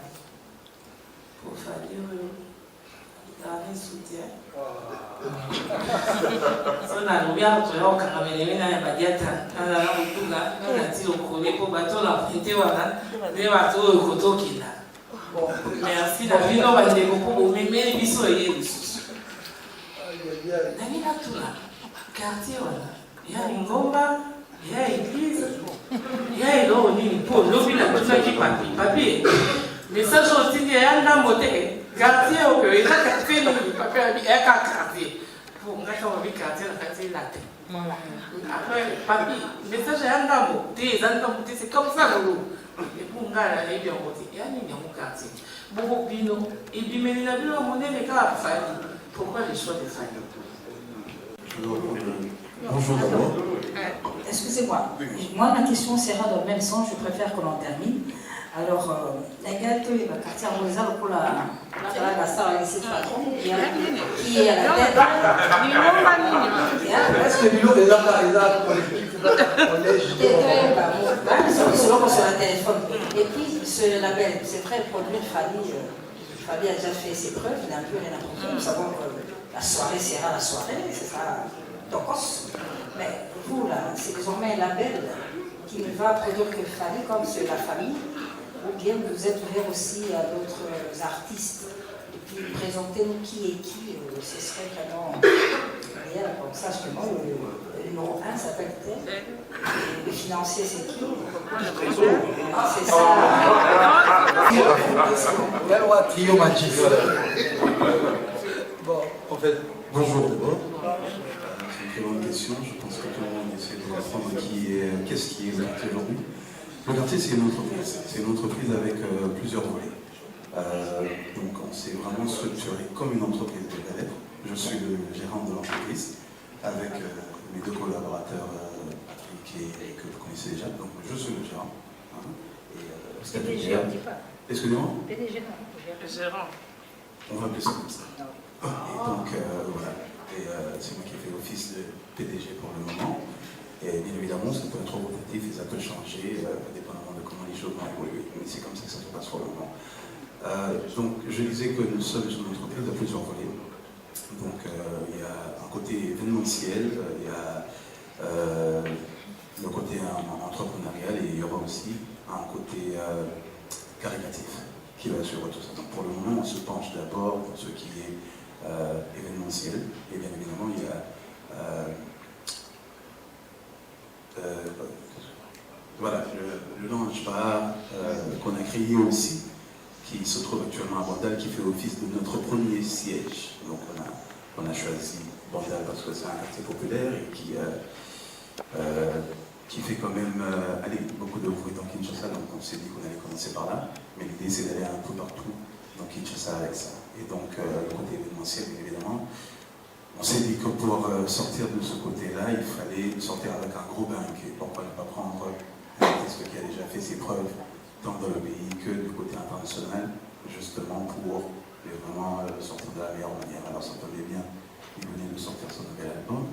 Pour faire un soutien. So na lobia to karamele na badiata na kutuga na tilo kone ko bato la prité wana de bato kotokila. Bon, merci na vino bande ko ko meme biso ye lisusu. Na mina tula quartier wana ya ngomba ya église ya ilo ni po lobi na kutuga ki papi message aussi ya na moté quartier au que il a quartier ni papi a quartier. Pour moi, quand on vit quartier, la quartier là. Après, papi, message est un d'amour. C'est comme ça, et pour moi, il est bien voté. Il y a un bien au quartier. Beaucoup bino. Et puis, mais il a vu mon nez, mais quand la famille. Pourquoi les choix des familles? Bonjour d'abord. Excusez-moi. Moi, ma question sera dans le même sens. Je préfère que l'on termine. Alors, la gâteau, il va partir en réserve pour la star qui est à la tête. Est-ce que Milo est là? C'est long sur le téléphone. Et puis, ce label, c'est vrai, produire famille. Fabien a déjà fait ses preuves, il a un peu rien à. Nous savons que la soirée sera la soirée, ce sera Tokos. Mais vous, là, c'est désormais un label qui ne va produire que Fali, comme c'est la famille, ou bien vous êtes ouvert aussi à d'autres artistes. Et puis présentez-nous qui est qui, ce serait vraiment bien qu'on sache que moi, le numéro 1 s'appelle tel, et le financier c'est qui? C'est ça. Bon, en fait, bonjour d'abord. C'est une très bonne question. Je pense que tout le monde essaie de comprendre qu'est-ce qui est le quartier aujourd'hui. Le quartier, c'est une entreprise. C'est une entreprise avec plusieurs volets. Donc, on s'est vraiment structuré comme une entreprise de la lettre. Je suis le gérant de l'entreprise avec mes deux collaborateurs, Patrick et que vous connaissez déjà. Donc, je suis le gérant. Hein, et PDG, on ne dit pas. Excusez-moi. PDG, non. Gérant. On va appeler ça comme ça. Et donc, voilà. Et c'est moi qui fais office de PDG pour le moment. Et bien évidemment, ça peut être rotatif et ça peut changer, dépendamment de comment les choses vont évoluer. Mais c'est comme ça que ça se passe pour le moment. Donc, je disais que nous sommes une entreprise de plusieurs volets. Donc, il y a un côté événementiel, il y a le côté entrepreneurial et il y aura aussi un côté caritatif qui va suivre tout ça. Donc, pour le moment, on se penche d'abord pour ce qui est événementiel. Et bien évidemment, il y a voilà, le Lounge Bar qu'on a créé aussi, qui se trouve actuellement à Bandal, qui fait office de notre premier siège. Donc on a choisi Bandal parce que c'est un quartier populaire et qui fait quand même beaucoup de bruit dans Kinshasa. Donc on s'est dit qu'on allait commencer par là, mais l'idée c'est d'aller un peu partout dans Kinshasa avec ça. Et donc le côté événementiel, bien évidemment, on s'est dit que pour sortir de ce côté-là, il fallait sortir avec un gros banquet. Pourquoi ne pas prendre un artiste qui a déjà fait ses preuves tant dans le pays que du côté international, justement pour vraiment sortir de la meilleure manière. Alors ça tombait bien, il venait de sortir son nouvel album.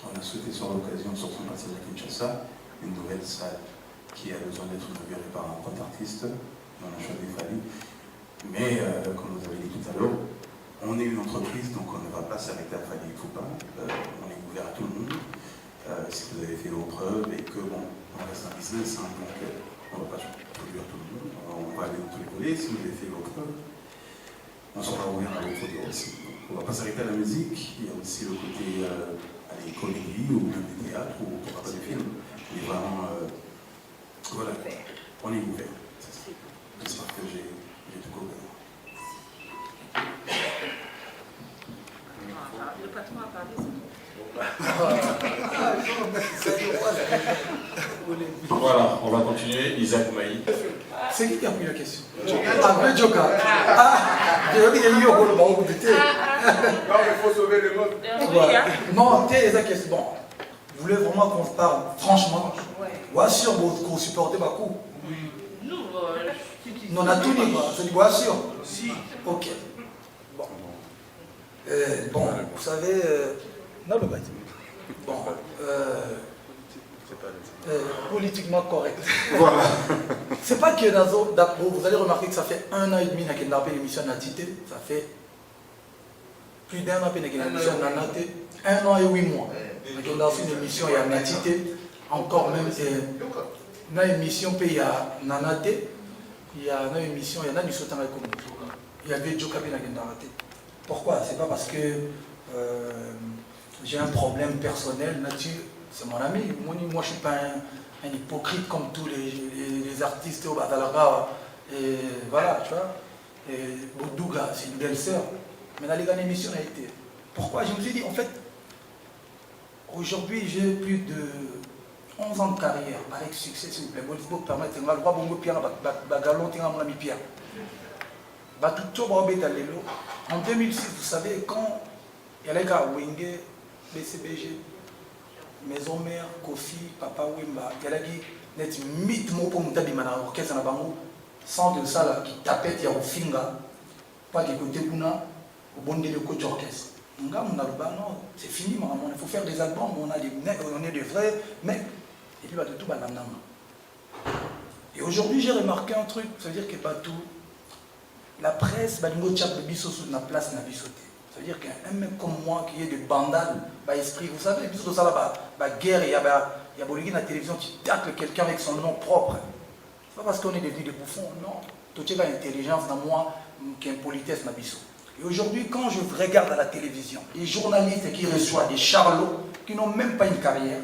On a souhaité sur l'occasion, sur son passage à Kinshasa, une nouvelle salle qui a besoin d'être inaugurée par un grand artiste. On a choisi Fali. Mais comme vous avez dit tout à l'heure, on est une entreprise, donc on ne va pas s'arrêter à Fali Foupa. On est ouvert à tout le monde. Si vous avez fait vos preuves et que, bon, on reste un business, hein, donc on ne va pas produire tout le monde. On va aller dans tous les volets. Si vous avez fait vos preuves, on sera ouvert à vos produits aussi. Donc, on ne va pas s'arrêter à la musique. Il y a aussi le côté comédie ou même des théâtres ou pourquoi pas des films. Mais vraiment, voilà, on est ouvert. J'espère que j'ai tout couvert. Le patron a parlé, Voilà, on va continuer. Isaac Maï. C'est qui a pris la question? Ah, le Joker. Ah, il y a eu un rôle de thé. Non, il faut sauver le monde. Non, thé, la question. Bon, vous voulez vraiment qu'on se parle franchement? Ouais, sûr, vous supportez ma coup. Nous, non, on a tout dit, quoi. C'est du bois sûr. Si. Ok. Bon. Bon, vous savez. Non, le bâtiment. Bon. Politiquement correct. Voilà. C'est pas que vous allez remarquer que ça fait 1 an et demi qu'il n'a pas l'émission Natité. Ça fait plus d'1 an qu'il n'a pas l'émission Nanaté. 1 an et 8 mois. On a une émission, il y a Natité. Encore même, il y a une émission, puis il y a Nanaté. Il y a une émission, il y en a une sautant avec nous. Il y avait Joe Kabina qui n'a pas raté. Pourquoi? C'est pas parce que j'ai un problème personnel, nature. C'est mon ami. Moi, je ne suis pas un hypocrite comme tous les artistes au Badalaga. Et voilà, tu vois. Et Boudouga, c'est une belle sœur. Mais dans les grandes émissions, elle a été. Pourquoi? Je me suis dit, en fait, aujourd'hui, j'ai plus de 11 ans de carrière, avec succès, s'il vous plaît. Vous permettez, je vais vous Pierre, Bagalon, mon ami Pierre. En 2006, vous savez, quand il y a les gars Wenge, BCBG, Maison Mère, Kofi, Papa Wimba, il y a qui net mythe mot pour monter bimana orchestre na bango, sans de ça là qui tapette ya ofinga, pas de côté kuna, au bon de coach orchestre. Non, c'est fini, il faut faire des albums, on est des vrais mecs, et puis bah de tout bah Et aujourd'hui j'ai remarqué un truc, ça veut dire que Batou, la presse, balingo tchap biso sous la place na bisoté. Ça veut dire qu'un mec comme moi qui est de bandal, esprit, vous savez, biso ça là, guerre, il y a boligi na télévision, tu tacles quelqu'un avec son nom propre. C'est pas parce qu'on est devenu des bouffons, non. Tout est intelligence dans moi, qui est une politesse na biso. Et aujourd'hui, quand je regarde à la télévision, les journalistes qui reçoivent des charlots qui n'ont même pas une carrière,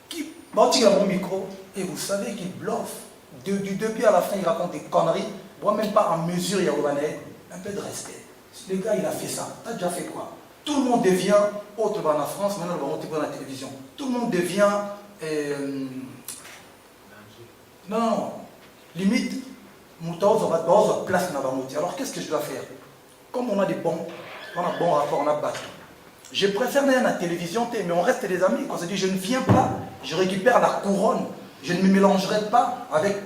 qui battent mon micro, et vous savez qu'ils bluffent. Du début à la fin, ils racontent des conneries. Moi, même pas en mesure, il y a un peu de respect. Le gars, il a fait ça. Tu as déjà fait quoi? Tout le monde devient, autre dans la France, maintenant, on va monter pour la télévision. Tout le monde devient. Non. Limite, place dans la. Alors, qu'est-ce que je dois faire? Comme on a des bons rapports, on a battu. Je préfère aller à la télévision, mais on reste des amis. Quand on se dit, je ne viens pas, je récupère la couronne. Je ne me mélangerai pas avec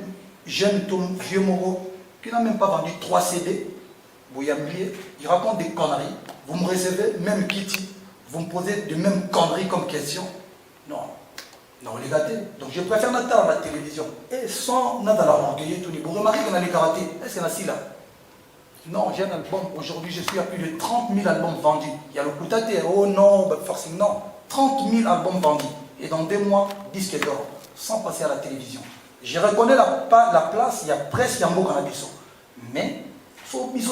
jeune Tom, vieux Moreau, qui n'a même pas vendu 3 CD. Il raconte des conneries. Vous me recevez, même Kitty, vous me posez de mêmes conneries comme question. Non, les gâtés. Donc je préfère notre à la télévision. Et sans nada la orgueiller, tout. Vous remarquez qu'on a les karatés. Est-ce qu'il y en a si là? Non, j'ai un album. Aujourd'hui, je suis à plus de 30 000 albums vendus. Il y a le Koutate. Oh non, forcément, non. 30 000 albums vendus. Et dans 2 mois, disque d'or. Sans passer à la télévision. Je reconnais la place, il y a presque un mot dans la biso. Mais, il faut que les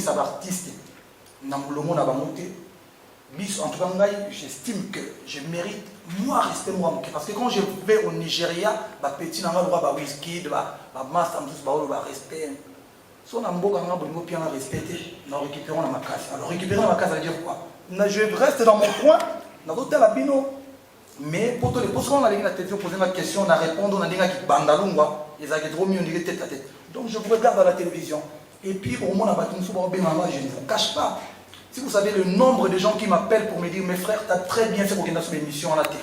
artistes en tout cas, j'estime que je mérite, moi, rester moi. Parce que quand je vais au Nigeria, petit, whisky, master, respect. Si on a un respect, nous récupérons ma case. Alors, récupérer ma case, ça veut dire quoi? Je reste dans mon coin, dans l'hôtel à Bino. Mais pour tous les postes, on a la télévision, poser ma question, on a répondu, on a dit qui bandalungwa, ils ont trop mis, on dirait tête à tête. Donc je vous regarde à la télévision. Et puis au moins, je ne vous cache pas. Si vous savez le nombre de gens qui m'appellent pour me dire, mes frères, tu as très bien fait pour qu'il y ait une émission à la télé.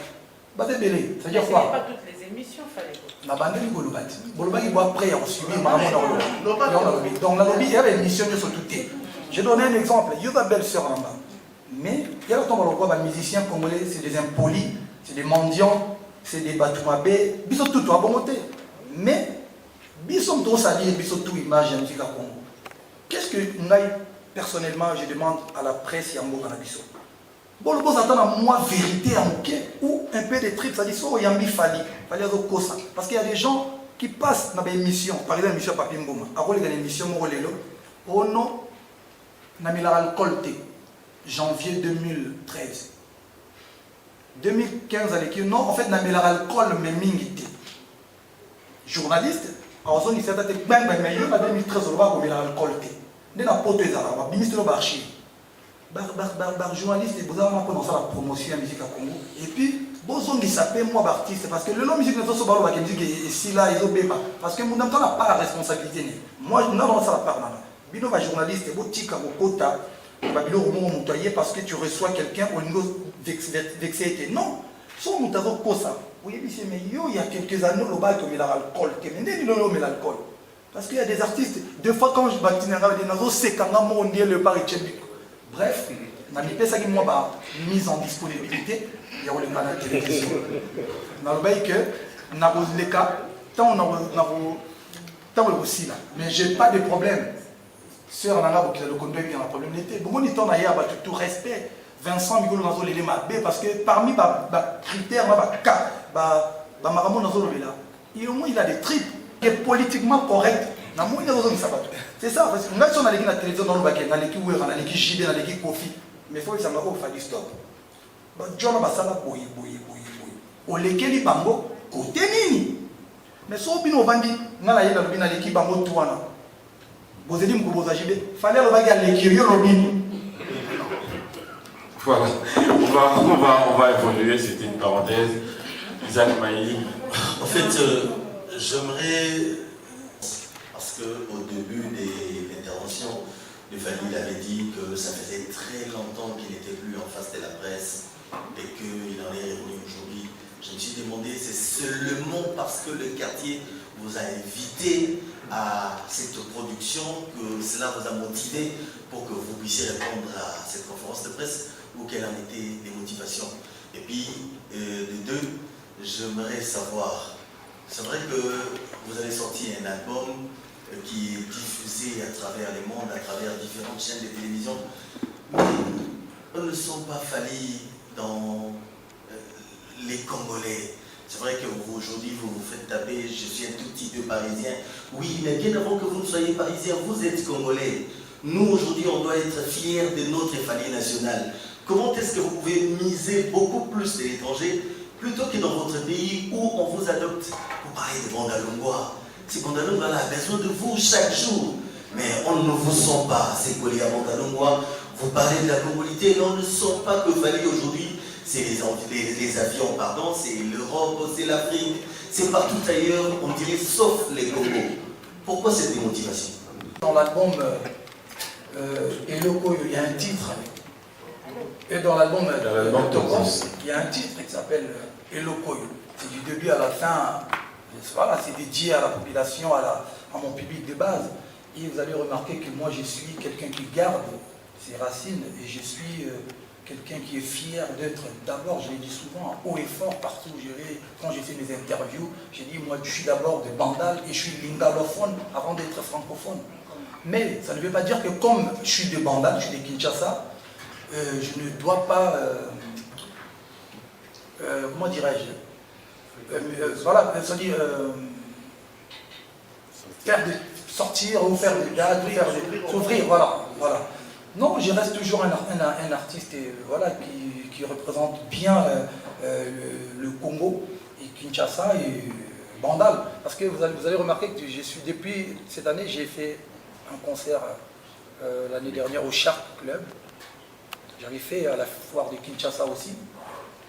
C'est belé. Ça veut dire quoi? Pas toutes les émissions, fallait. La bande de Bolobati. Bolobati, il doit après, on suit, donc la lobby, il y a une émission sur tout. Je donne un exemple. Il y a une belle sœur là-bas. Mais il y a longtemps, les musiciens congolais, c'est des impolis. C'est des mendiants, c'est des batoumabés, ils sont tout à bon côté. Mais, ils sont tous salis, ils sont tous images en Congo. Qu'est-ce que personnellement, je demande à la presse et à mon cannabis? Bon, le boss attend à moi vérité à mon ou un peu de tripes, ça dit, so, yambi fali, fali à kosa. Parce qu'il y a des gens qui passent dans des émissions, par exemple, l'émission Papi Mboma, après les émissions Morolelo, au nom, Namilaral Kolte, janvier 2013. 2015 à l'équipe, non, en fait, n'a pas l'alcool, mais mingité. Journaliste, en zone, il s'est attaqué, mais il y a 2013, on va comme l'alcool. Il y a un pote de Zara, ministre de l'archive. Journaliste, vous avez commencé la promotion de la musique à Congo. Et puis, bon, il s'appelle moi artiste, parce que le nom de la musique, c'est pas la musique, et si là, ils ont pas. Parce que nous n'avons pas la responsabilité. Moi, je n'ai pas la part. Bino, journaliste, c'est beau, tika, au quota. Parce que tu reçois quelqu'un au niveau vexé. Non, son moutazo kosa. Oui, mais il y a quelques années, le bail comme il a l'alcool. L'alcool. Parce qu'il y a des artistes, deux fois quand je bâtis des nazos, c'est quand on dit le pari tchébique. Bref, on a mis ça qui m'a mise en disponibilité. Il y a eu la télévision. On a le que, on a les cas, tant on a aussi là. Mais j'ai pas de problème. Sœur Nanga, qui a le conduit, il y a un problème d'été. Bon, il y a tout respect. Vincent Migolo Nazo les mabé parce que parmi les critères, il a des tripes qui est politiquement correct. C'est ça, parce que nous sommes dans la télévision, dans l'équipe JB, dans l'équipe Kofi. Mais il faut que ça me fasse stop. John Basala, on les keli bango, côté nini. Mais si on a l'équipe bango, touana. Vous avez dit que vous avez fallait le l'équipe Robin. Voilà, on va évoluer, c'était une parenthèse. Isaac Maï. En fait, j'aimerais, parce qu'au début de l'intervention, le Fali avait dit que ça faisait très longtemps qu'il n'était plus en face de la presse et qu'il en est revenu aujourd'hui. Je me suis demandé, c'est seulement parce que le quartier vous a invité à cette production que cela vous a motivé pour que vous puissiez répondre à cette conférence de presse ou quelles en étaient les motivations. Et puis, de deux, j'aimerais savoir, c'est vrai que vous avez sorti un album qui est diffusée à travers les mondes, à travers différentes chaînes de télévision. Mais on ne sent pas Fally dans les Congolais. C'est vrai que vous, aujourd'hui, vous vous faites taper, je suis un tout petit peu parisien. Oui, mais bien avant que vous ne soyez parisien, vous êtes Congolais. Nous, aujourd'hui, on doit être fiers de notre Fally national. Comment est-ce que vous pouvez miser beaucoup plus de l'étranger plutôt que dans votre pays où on vous adopte? Vous parlez de Bandalungwa. C'est Bandalungwa a besoin de vous chaque jour. Mais on ne vous sent pas, c'est collé à Bandalungwa. Vous parlez de la congolité, mais on ne sent pas que Fally aujourd'hui, c'est les avions, pardon, c'est l'Europe, c'est l'Afrique, c'est partout ailleurs, on dirait, sauf les Congo. Pourquoi cette démotivation? Dans l'album Eloko, il y a un titre. Et dans l'album Tokos, il y a un titre qui s'appelle Eloko. C'est du début à la fin. Voilà, c'est dédié à la population, à mon public de base. Et vous allez remarquer que moi, je suis quelqu'un qui garde ses racines et je suis quelqu'un qui est fier d'être, d'abord, je l'ai dit souvent, haut et fort partout où je vais. Quand j'ai fait mes interviews, j'ai dit, moi, je suis d'abord de Bandal et je suis lingalophone avant d'être francophone. Mais ça ne veut pas dire que comme je suis de Bandal, je suis de Kinshasa, je ne dois pas, comment dirais-je, voilà, c'est-à-dire sortir ou faire des dates, s'ouvrir, voilà. Non, je reste toujours un artiste voilà, qui représente bien le Congo et Kinshasa et Bandal. Parce que vous allez remarquer que depuis cette année, j'ai fait un concert l'année dernière au Shark Club. J'avais fait à la foire de Kinshasa aussi.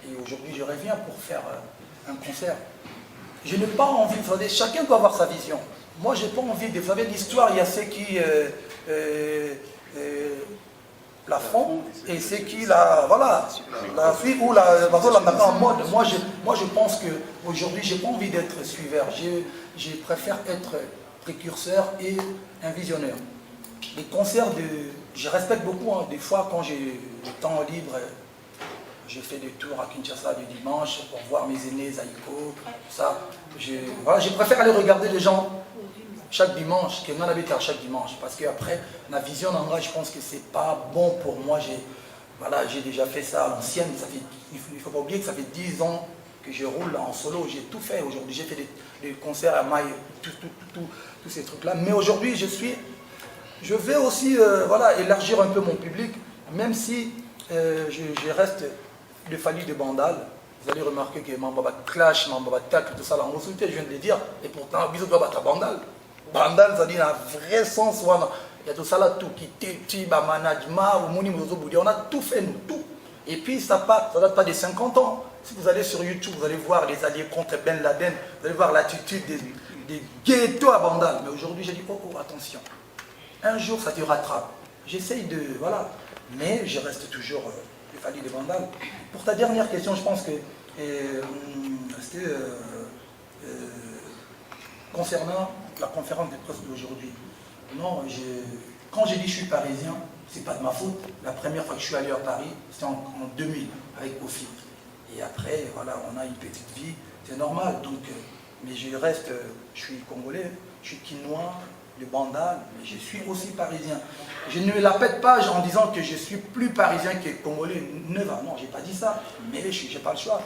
Et aujourd'hui, je reviens pour faire un concert. Je n'ai pas envie, vous savez, chacun doit avoir sa vision. Moi, je n'ai pas envie de... Vous savez, l'histoire, il y a ceux qui la font et ceux qui la suivent ou la mettent en mode. Moi, je pense qu'aujourd'hui, je n'ai pas envie d'être suiveur. Je préfère être précurseur et un visionnaire. Les concerts, je respecte beaucoup. Hein, des fois, quand j'ai le temps libre, je fais des tours à Kinshasa du dimanche pour voir mes aînés, Zaïko, tout ça. Je préfère aller regarder les gens chaque dimanche, que non habite chaque dimanche. Parce qu'après, ma vision en vrai, je pense que c'est pas bon pour moi. J'ai déjà fait ça à l'ancienne. Il ne faut pas oublier que ça fait 10 ans que je roule en solo. J'ai tout fait aujourd'hui. J'ai fait des concerts à Maï, tous ces trucs-là. Mais aujourd'hui, je vais aussi élargir un peu mon public, même si je reste le Fally de Bandal. Vous allez remarquer que Mambaba Clash, Mambaba Tac, tout ça, la monstruosité, je viens de le dire, et pourtant, bisous doit battre Bandal. Bandal, ça dit dans un vrai sens, il y a tout ça là, tout qui Tiba, Management, on a tout fait, nous, tout. Et puis, ça date pas des 50 ans. Si vous allez sur YouTube, vous allez voir les alliés contre Ben Laden, vous allez voir l'attitude des ghettos à Bandal. Mais aujourd'hui, j'ai dit, oh, attention. Un jour, ça te rattrape. J'essaye de... Voilà. Mais je reste toujours le Fally de Bandal. Pour ta dernière question, je pense que c'était concernant la conférence de presse d'aujourd'hui. Non, quand j'ai dit je suis parisien, c'est pas de ma faute. La première fois que je suis allé à Paris, c'était en 2000, avec Kofi. Et après, voilà, on a une petite vie, c'est normal. Donc, mais je suis congolais, je suis quinois, de Bandal, mais je suis aussi parisien. Je ne la pète pas en disant que je suis plus parisien que congolais. Non, je n'ai pas dit ça, mais je n'ai pas le choix.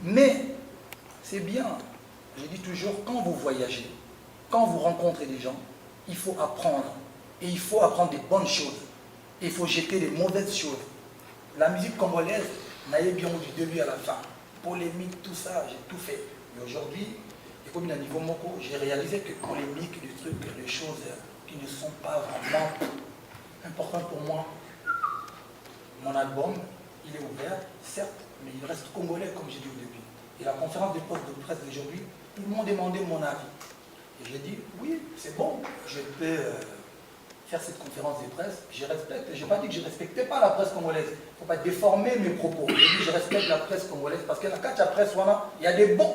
Mais c'est bien, je dis toujours, quand vous voyagez, quand vous rencontrez des gens, il faut apprendre. Et il faut apprendre des bonnes choses. Et il faut jeter les mauvaises choses. La musique congolaise, n'ayez bien du début à la fin. Polémique, tout ça, j'ai tout fait. Mais aujourd'hui, et comme il a niveau Moko, j'ai réalisé que polémique, des trucs, des choses qui ne sont pas vraiment importantes pour moi. Mon album, il est ouvert, certes, mais il reste congolais, comme j'ai dit au début. Et la conférence de presse d'aujourd'hui, ils m'ont demandé mon avis. Et j'ai dit, oui, c'est bon, je peux faire cette conférence de presse, je respecte. Je n'ai pas dit que je ne respectais pas la presse congolaise. Il ne faut pas déformer mes propos. J'ai dit, je respecte la presse congolaise, parce que la presse, voilà, il y a des bons.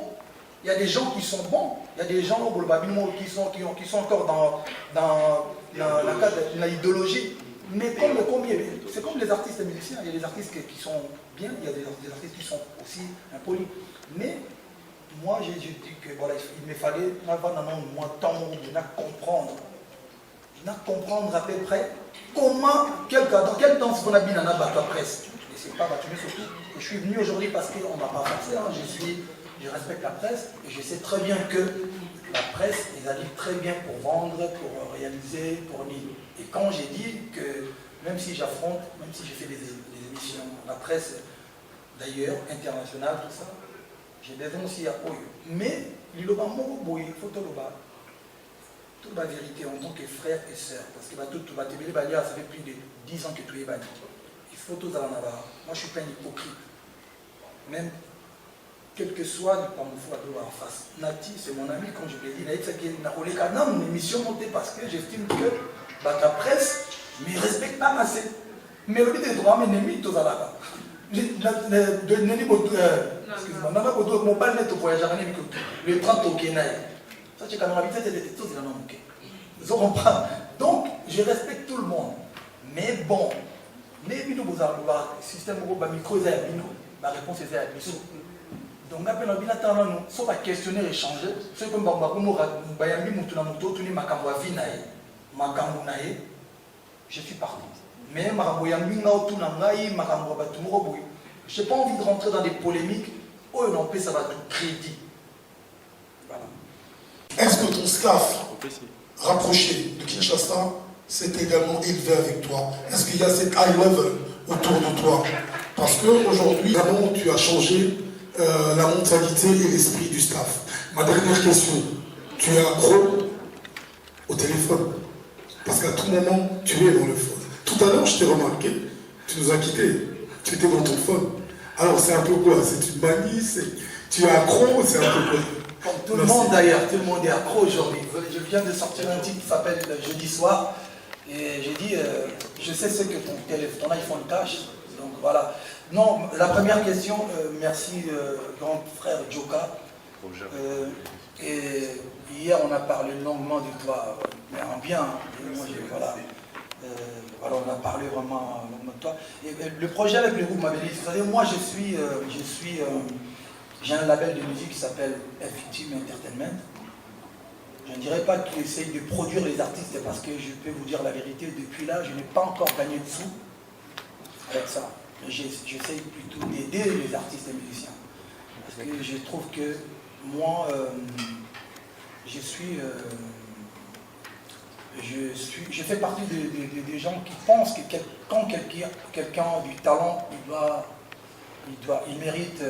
Il y a des gens qui sont bons, il y a des gens qui sont encore dans la idéologie. Mais c'est comme les artistes musiciens, il y a des artistes qui sont bien, il y a des artistes qui sont aussi impolis. Mais moi j'ai dit que voilà, il me fallait moi temps de comprendre. Je n'ai comprendre à peu près comment, dans quel temps on a bien dans la presse. Et c'est pas surtout que je suis venu aujourd'hui parce qu'on n'a pas forcé, hein. Je respecte la presse et je sais très bien que la presse, ils arrivent très bien pour vendre, pour réaliser, pour lire. Et quand j'ai dit que même si j'affronte, même si je fais des émissions, la presse d'ailleurs, internationale, tout ça, j'ai besoin aussi à eux. Mais, il faut tout toute la vérité en tant que frère et sœur. Parce que ça fait plus de 10 ans que tu es banni. Il faut tout en avoir. Moi, je ne suis pas un hypocrite. Même quel que soit le pamoufou en face. Nati, c'est mon ami, quand je l'ai dit, il n'a pas une émission montée parce que j'estime que la presse ne respecte pas assez. Mais le but des droits, mais n'est tout à l'heure. Le 30 au Kenya. Ça, c'est quand même l'habitude de tout donc, je respecte tout le monde. Mais bon, les système micro, la réponse est à bisou. Donc, on appelle un soit à questionner et changer. C'est comme je suis parti. Mais je n'ai pas envie de rentrer dans des polémiques où on peut ça va tout crédit. Voilà. Est-ce que ton staff rapproché de Kinshasa s'est également élevé avec toi? Est-ce qu'il y a cette high level autour de toi? Parce qu'aujourd'hui, vraiment, tu as changé la mentalité et l'esprit du staff. Ma dernière question, tu es accro au téléphone? Parce qu'à tout moment, tu es dans le phone. Tout à l'heure, je t'ai remarqué, tu nous as quittés, tu étais dans ton phone. Alors c'est un peu quoi? C'est une manie? Tu es accro? C'est un peu quoi? Comme tout le monde d'ailleurs, tout le monde est accro aujourd'hui. Je viens de sortir un titre qui s'appelle Jeudi soir. Et j'ai dit, je sais ce que ton iPhone cache. Donc voilà. Non, la première question, merci grand frère Joka. Et hier on a parlé longuement de toi, mais en bien. Moi, voilà. Alors on a parlé vraiment longuement de toi. Et le projet avec le groupe Mabélis, vous savez, moi j'ai un label de musique qui s'appelle FTM Entertainment. Je ne dirais pas qu'il essaye de produire les artistes parce que je peux vous dire la vérité, depuis là, je n'ai pas encore gagné de sous avec ça. J'essaye plutôt d'aider les artistes et musiciens. Parce que je trouve que moi, je fais partie des gens qui pensent que quand quelqu'un a du talent, il mérite,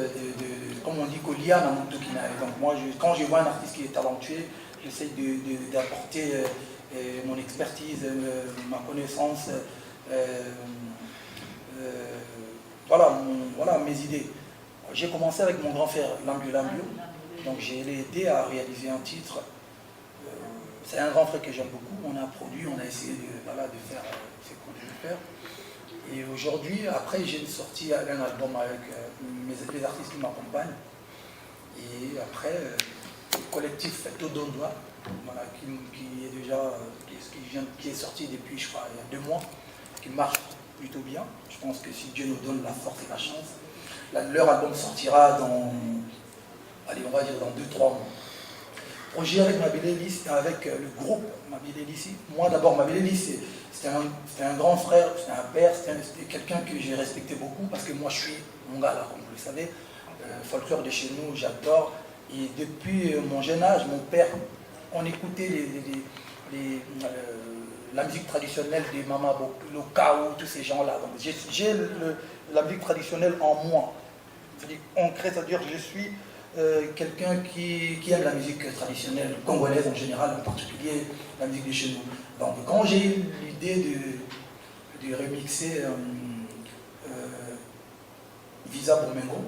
comme on dit, Kolia dans mon Tokina. Donc moi, quand je vois un artiste qui est talentueux, j'essaie d'apporter mon expertise, ma connaissance, voilà mes idées. J'ai commencé avec mon grand frère Lambio, donc j'ai aidé à réaliser un titre. C'est un grand frère que j'aime beaucoup, on a produit, on a essayé de faire ce qu'on devait faire. Et aujourd'hui, après, j'ai sorti un album avec les artistes qui m'accompagnent. Et après, le collectif Todondoa, voilà, qui est sorti depuis, je crois, il y a 2 mois, qui marche plutôt bien. Je pense que si Dieu nous donne la force et la chance, leur album sortira dans, on va dire dans 2-3 mois. Projet avec Mabélélis, avec le groupe Mabélélis. Moi d'abord, Mabélélis, c'était un grand frère, c'était un père, c'était quelqu'un que j'ai respecté beaucoup parce que moi je suis mon gars là, comme vous le savez. Folklore de chez nous, j'adore. Et depuis mon jeune âge, mon père, on écoutait la musique traditionnelle des Mama Lokao, tous ces gens-là. Donc j'ai la musique traditionnelle en moi. C'est-à-dire concret, c'est-à-dire que je suis quelqu'un qui aime la musique traditionnelle congolaise en général, en particulier la musique de chez nous. Donc quand j'ai eu l'idée de remixer Visa Bomengo,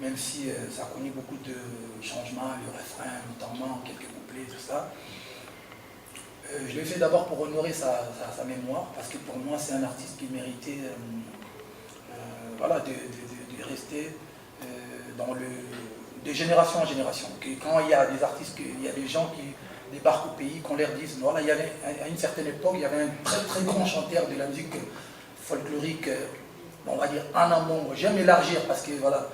même si ça a connu beaucoup de changements, le refrain notamment, quelques couplets, tout ça, je l'ai fait d'abord pour honorer sa mémoire, parce que pour moi c'est un artiste qui méritait de rester de génération en génération. Quand il y a des artistes, il y a des gens qui débarquent au pays, qu'on leur dise, voilà, il y avait, à une certaine époque, il y avait un très très grand chanteur de la musique folklorique, on va dire un membre, j'aime élargir parce que voilà,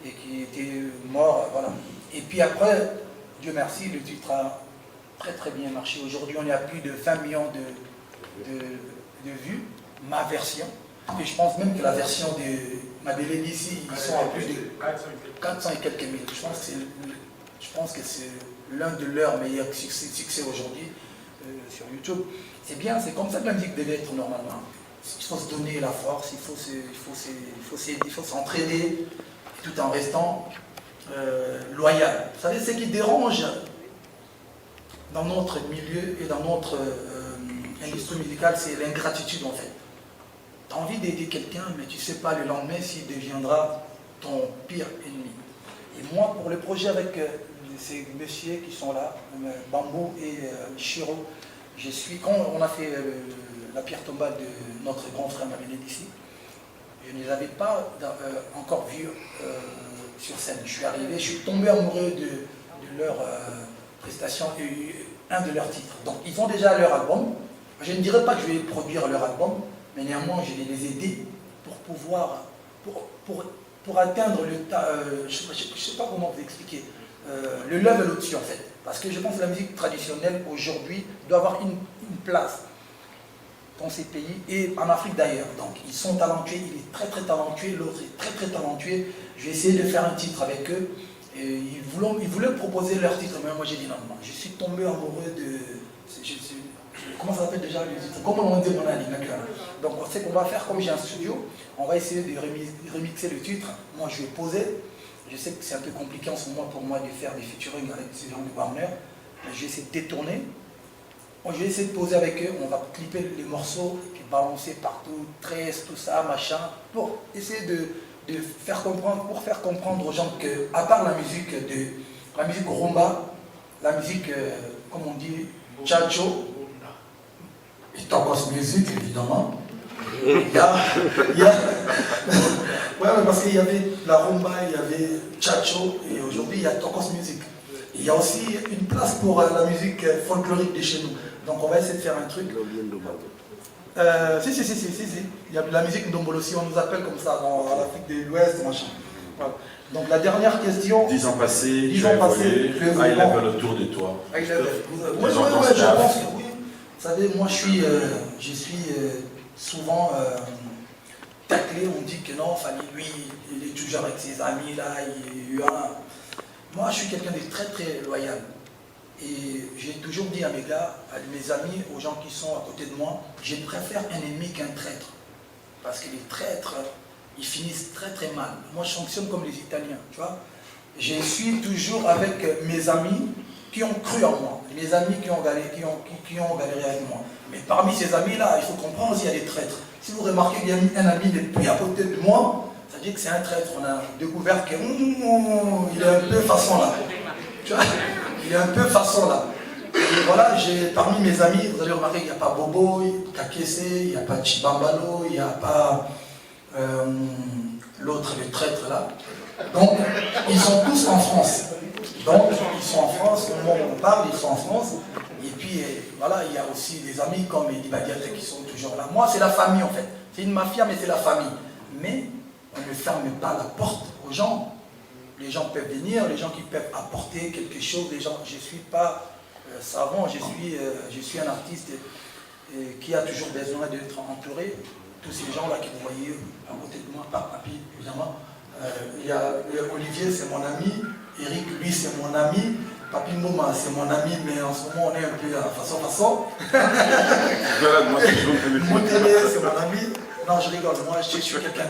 et qui était mort, voilà. Et puis après, Dieu merci, le titre a très très bien marché. Aujourd'hui, on est à plus de 20 millions de vues, ma version. Et je pense même que la version de Mabélé d'ici, ils sont à plus de 400 et quelques mille. Je pense que c'est l'un de leurs meilleurs succès aujourd'hui sur YouTube. C'est bien, c'est comme ça que la musique devait être normalement. Il faut se donner la force, il faut s'entraider, tout en restant loyal. Vous savez, ce qui dérange dans notre milieu et dans notre industrie musicale, c'est l'ingratitude en fait. Tu as envie d'aider quelqu'un, mais tu ne sais pas le lendemain s'il deviendra ton pire ennemi. Et moi, pour le projet avec ces messieurs qui sont là, Bambou et Chiro, quand on a fait la pierre tombale de notre grand frère Mabélé d'ici, je ne les avais pas encore vus sur scène. Je suis arrivé, je suis tombé amoureux de leur prestation et un de leurs titres. Donc ils ont déjà leur album. Je ne dirais pas que je vais produire leur album, mais néanmoins je vais les aider pour pouvoir, pour atteindre le je ne sais pas comment vous expliquer, le level au-dessus en fait. Parce que je pense que la musique traditionnelle aujourd'hui doit avoir une place dans ces pays et en Afrique d'ailleurs. Donc ils sont talentueux, il est très très talentueux, l'autre est très très talentueux. Je vais essayer de faire un titre avec eux. Et ils voulaient proposer leur titre, mais moi j'ai dit non, non. Je suis tombé amoureux de... comment ça s'appelle déjà le titre? Comment on dit mon ami? Donc on sait qu'on va faire, comme j'ai un studio, on va essayer de remixer le titre. Moi je vais poser. Je sais que c'est un peu compliqué en ce moment pour moi de faire des featuring avec ces gens de Warner. Je vais essayer de détourner. Je vais essayer de poser avec eux, on va clipper les morceaux et puis balancer partout, 13, tout ça, machin, pour essayer de faire comprendre aux gens que, à part la musique rumba, la musique, comme on dit, chacho, et tokos music évidemment, il y a ouais, parce qu'il y avait la rumba, il y avait chacho, et aujourd'hui il y a tokos music. Il y a aussi une place pour la musique folklorique de chez nous. Donc on va essayer de faire un truc. Si. Il y a la musique Ndombolo aussi, on nous appelle comme ça dans l'Afrique de l'Ouest, machin. Voilà. Donc la dernière question. 10 ans passés, tu as évolué, high level autour de toi. High level. Je pense que oui. Vous savez, moi je suis souvent taclé, on dit que non, Fanny, lui, il est toujours avec ses amis là, moi je suis quelqu'un de très très loyal. Et j'ai toujours dit à mes gars, à mes amis, aux gens qui sont à côté de moi, je préfère un ennemi qu'un traître. Parce que les traîtres, ils finissent très très mal. Moi je fonctionne comme les Italiens, tu vois. Je suis toujours avec mes amis qui ont cru en moi, mes amis qui ont galéré avec moi. Mais parmi ces amis-là, il faut comprendre s'il y a des traîtres. Si vous remarquez qu'il y a un ami depuis à côté de moi, ça veut dire que c'est un traître. On a découvert qu'il est un peu façon là. Tu vois, il est un peu façon là. Et voilà, parmi mes amis, vous allez remarquer qu'il n'y a pas Bobo, Kakese, il n'y a pas Chibambalo, il n'y a pas l'autre, le traître là. Donc, ils sont tous en France. Donc, ils sont en France, au moment où on parle, ils sont en France. Et puis, voilà, il y a aussi des amis comme Eddie Badiate qui sont toujours là. Moi, c'est la famille en fait. C'est une mafia, mais c'est la famille. Mais on ne ferme pas la porte aux gens. Les gens peuvent venir, les gens qui peuvent apporter quelque chose. Les gens, je ne suis pas savant, je suis un artiste qui a toujours besoin d'être entouré. Tous ces gens-là que vous voyez à côté de moi, pas Papi, évidemment. Il y a Olivier, c'est mon ami. Eric, lui, c'est mon ami. Papi Mboma, c'est mon ami, mais en ce moment, on est un peu à façon. Moutélé, c'est mon ami. Non, je rigole. Moi, je suis quelqu'un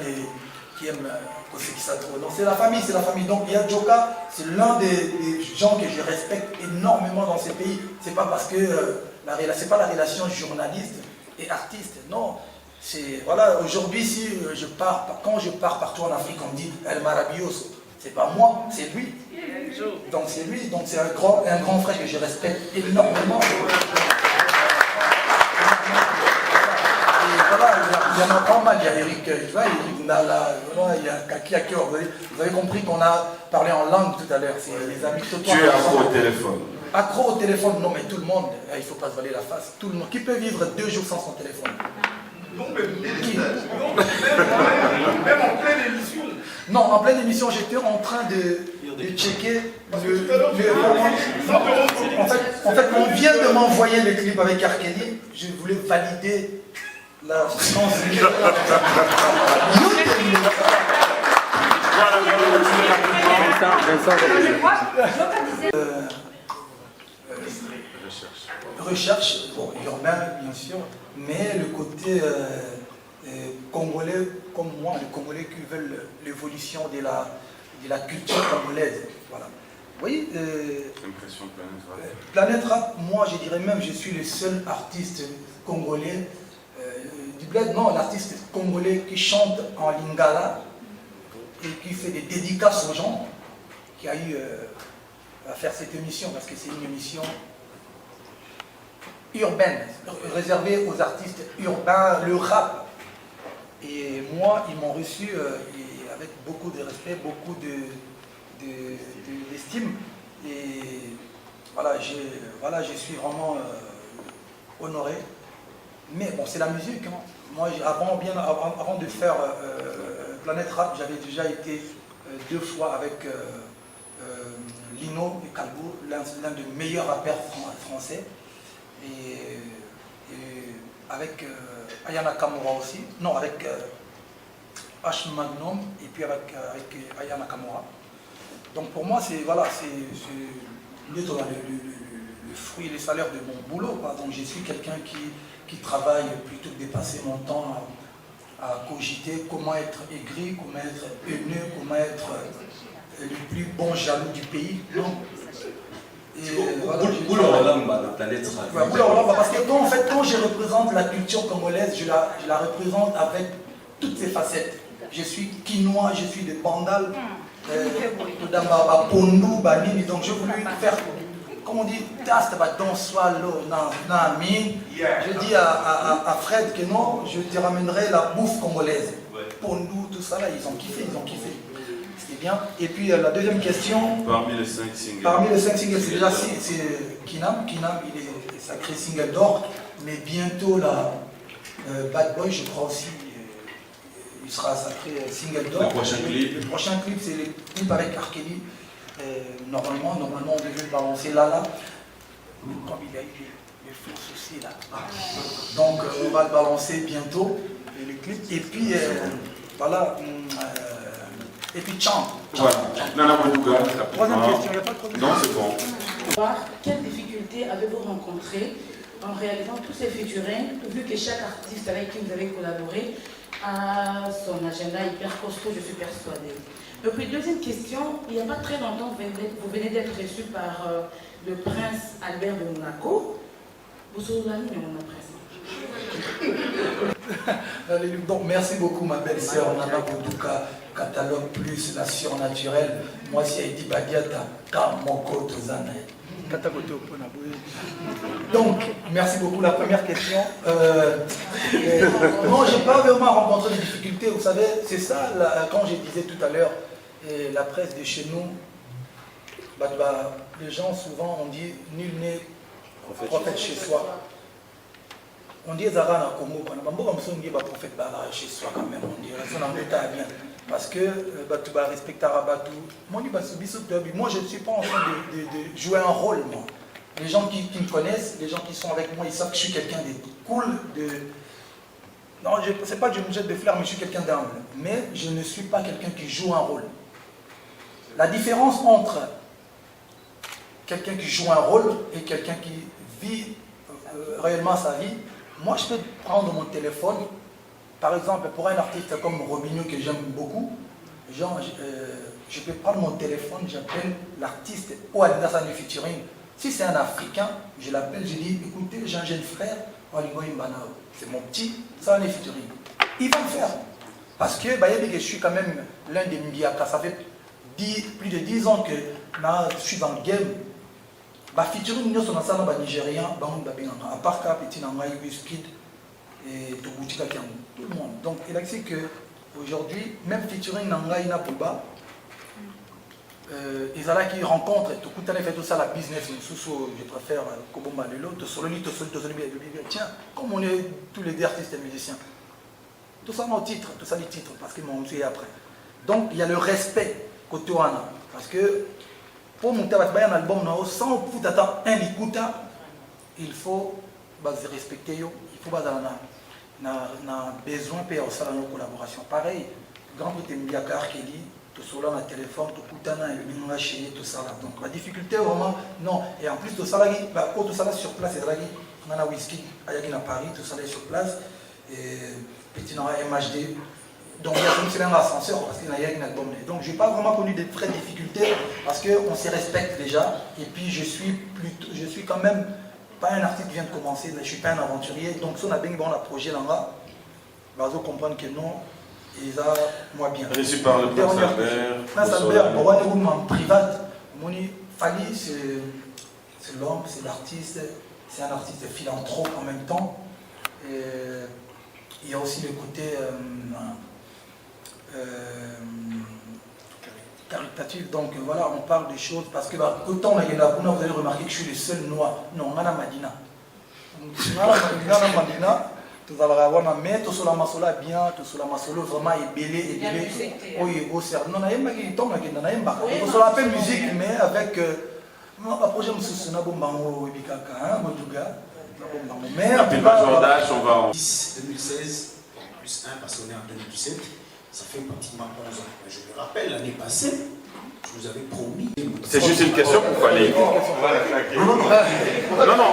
qui aime Kosekisatro. Donc, c'est la famille, c'est la famille. Donc, il y a Joka, c'est l'un des gens que je respecte énormément dans ces pays. C'est pas parce que c'est pas la relation journaliste et artiste. Non. Voilà, aujourd'hui, quand je pars partout en Afrique, on me dit El Maravilloso. C'est pas moi, c'est lui. Donc c'est lui, donc c'est un grand frère que je respecte énormément. Et voilà, il y en a pas mal, il y a Eric, tu vois, Eric Nala, il y a Kaki Akio. Vous avez compris qu'on a parlé en langue tout à l'heure, c'est les amis de toi. Tu es accro au téléphone. Accro au téléphone, non mais tout le monde, il ne faut pas se voiler la face, tout le monde. Qui peut vivre 2 jours sans son téléphone? Qui? Même en pleine émission. Non, en pleine émission, j'étais en train de de checker en fait, on vient de m'envoyer le clip avec R. Kelly. Je voulais valider la séquence. Recherche, bon, urbain bien sûr, mais le côté congolais, comme moi, les Congolais qui veulent l'évolution de la culture congolaise. Voilà. Oui, Impression Planète Rap. Planète Rap, moi je dirais même, je suis le seul artiste congolais du bled, non, l'artiste congolais qui chante en lingala et qui fait des dédicaces aux gens, qui a eu à faire cette émission, parce que c'est une émission urbaine, réservée aux artistes urbains, le rap. Et moi, ils m'ont reçu avec beaucoup de respect, beaucoup d'estime. Et voilà, je suis vraiment honoré. Mais bon, c'est la musique. Hein. Moi, avant de faire Planète Rap, j'avais déjà été 2 fois avec Lino et Calbo, l'un des meilleurs rappeurs français. Et avec Ayana Kamura aussi, non, avec H Magnum et puis avec Ayana Kamura. Donc pour moi, c'est voilà, le fruit et les salaires de mon boulot. Quoi. Donc je suis quelqu'un qui travaille plutôt que de passer mon temps à cogiter comment être aigri, comment être haineux, comment être le plus bon jaloux du pays. Non. Parce que quand je représente la culture congolaise, je la représente avec toutes ses facettes. Je suis quinois, je suis de Bandal, Pondou, Banini, donc je voulais faire, comme on dit, taste, dans swallow, je dis à Fred que non, je te ramènerai la bouffe congolaise. Pondou, tout ça là, ils ont kiffé. C'était bien. Et puis la deuxième question. Parmi les 5 singles. C'est déjà Kinam. Kinam, il est sacré single d'or, mais bientôt la Bad Boy, je crois aussi, il sera sacré single d'or. Le prochain clip, c'est le clip avec R. Kelly. Normalement, on devait le balancer là. Comme il a eu les faux soucis là. Donc, on va le balancer bientôt, le clip. Et puis, voilà. Et puis, chant. Voilà. Troisième question, il n'y a pas de problème. Non, c'est bon. Quelles difficultés avez-vous rencontrées en réalisant tous ces featuring, vu que chaque artiste avec qui vous avez collaboré a son agenda hyper costaud, je suis persuadée. Et puis, deuxième question, il n'y a pas très longtemps, vous venez d'être reçu par le prince Albert de Monaco. Vous souvenez de mon prince? Donc, merci beaucoup, ma belle-sœur Nana Boudouka, Catalogue Plus, la surnaturelle. Moi, si elle dit Badiata, Kamoko Tozana. Donc, merci beaucoup. La première question. Non, je n'ai pas vraiment rencontré des difficultés. Vous savez, c'est ça, quand je disais tout à l'heure, la presse de chez nous, les gens souvent on dit nul n'est prophète chez soi. On dit Zara na Congo, on dit prophète chez soi quand même. On dit ça n'en est bien. Parce que tu vas respecter Rabatou. Moi, je ne suis pas en train de jouer un rôle, moi. Les gens qui me connaissent, les gens qui sont avec moi, ils savent que je suis quelqu'un de cool, non, c'est pas que je me jette des fleurs, mais je suis quelqu'un d'humble. Mais je ne suis pas quelqu'un qui joue un rôle. La différence entre quelqu'un qui joue un rôle et quelqu'un qui vit réellement sa vie, moi je peux prendre mon téléphone, par exemple pour un artiste comme Robinho que j'aime beaucoup, je peux prendre mon téléphone, j'appelle l'artiste ou Alida de featuring. Si c'est un Africain, je l'appelle, je dis écoutez, j'ai un jeune frère, c'est mon petit, ça en est featuring. Il va le faire. Parce que je suis quand même l'un des Mbiaka, ça fait plus de 10 ans que je suis dans le game. Featuring nous sommes dans les Nigériens, à part Petit Nangaï, Wizkid et Touboutika, tout le monde. Donc il a dit qu'aujourd'hui, même featuring Nangaï Napuba, ils allaient qui rencontrent, tout fait tout ça la business, je préfère Kobomba Lelo, tiens, comme on est tous les deux artistes et musiciens, tout ça nos titres, tout ça les titres, parce qu'ils m'ont tué après. Donc il y a le respect côté Wana. Parce que pour monter un album sans attendre un écouta, il faut respecter, il faut besoin de faire une collaboration. Pareil, grand prix de Kelly, tout cela dans le téléphone, tout coutana et le minouach chez tout ça là. Donc la difficulté vraiment, non. Et en plus tout ça là, tout ça là sur place, c'est là, on a whisky, à Paris, tout ça là sur place, et petit dans MHD. Donc il y a comme c'est un ascenseur parce qu'il y a un album. Donc je n'ai pas vraiment connu de vraies difficultés parce qu'on se respecte déjà. Et puis je suis quand même pas un artiste qui vient de commencer, je ne suis pas un aventurier. Donc si on a bien bon la projet là-bas, vous comprendre que non, ils ont moi bien. Reçu par le Prince Albert. Prince Albert, pour un en privat, Fali c'est l'homme, c'est l'artiste, c'est un artiste philanthrope en même temps. Et il y a aussi le côté caritatif, donc voilà, on parle des choses parce que autant vous avez remarqué que je suis le seul noir. Non, on a la Madina. Tout à l'heure, mais tout cela masola bien, tout cela masolo vraiment est belé, oui, au cerveau. Non, on a un peu musique, mais avec un projet de Soussuna Bombango et Bikaka, Moduga. Mais on va en 2016 plus 1 parce qu'on est en 2017. Ça fait pratiquement 11 ans. Je me rappelle l'année passée, je vous avais promis. C'est juste une question pour Fali. Non,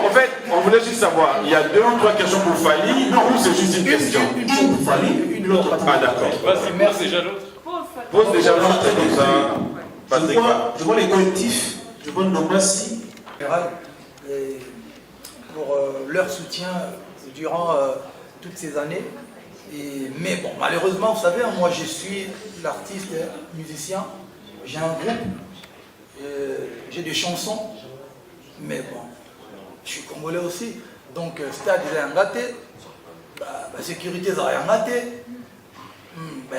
en fait, on voulait juste savoir, il y a 2 ou 3 questions pour Fali. Non, c'est juste une question. Une chose pour Fali, une l'autre. Ah, d'accord. Vas-y, pose déjà l'autre. Pose déjà l'autre, comme ça. Je vois les collectifs, je vois Nomassi. Pour leur soutien durant toutes ces années. Mais bon, malheureusement, vous savez, moi je suis l'artiste, musicien, j'ai un groupe, j'ai des chansons, mais bon, je suis congolais aussi, donc stade ils ont raté, la sécurité ils ont rien raté,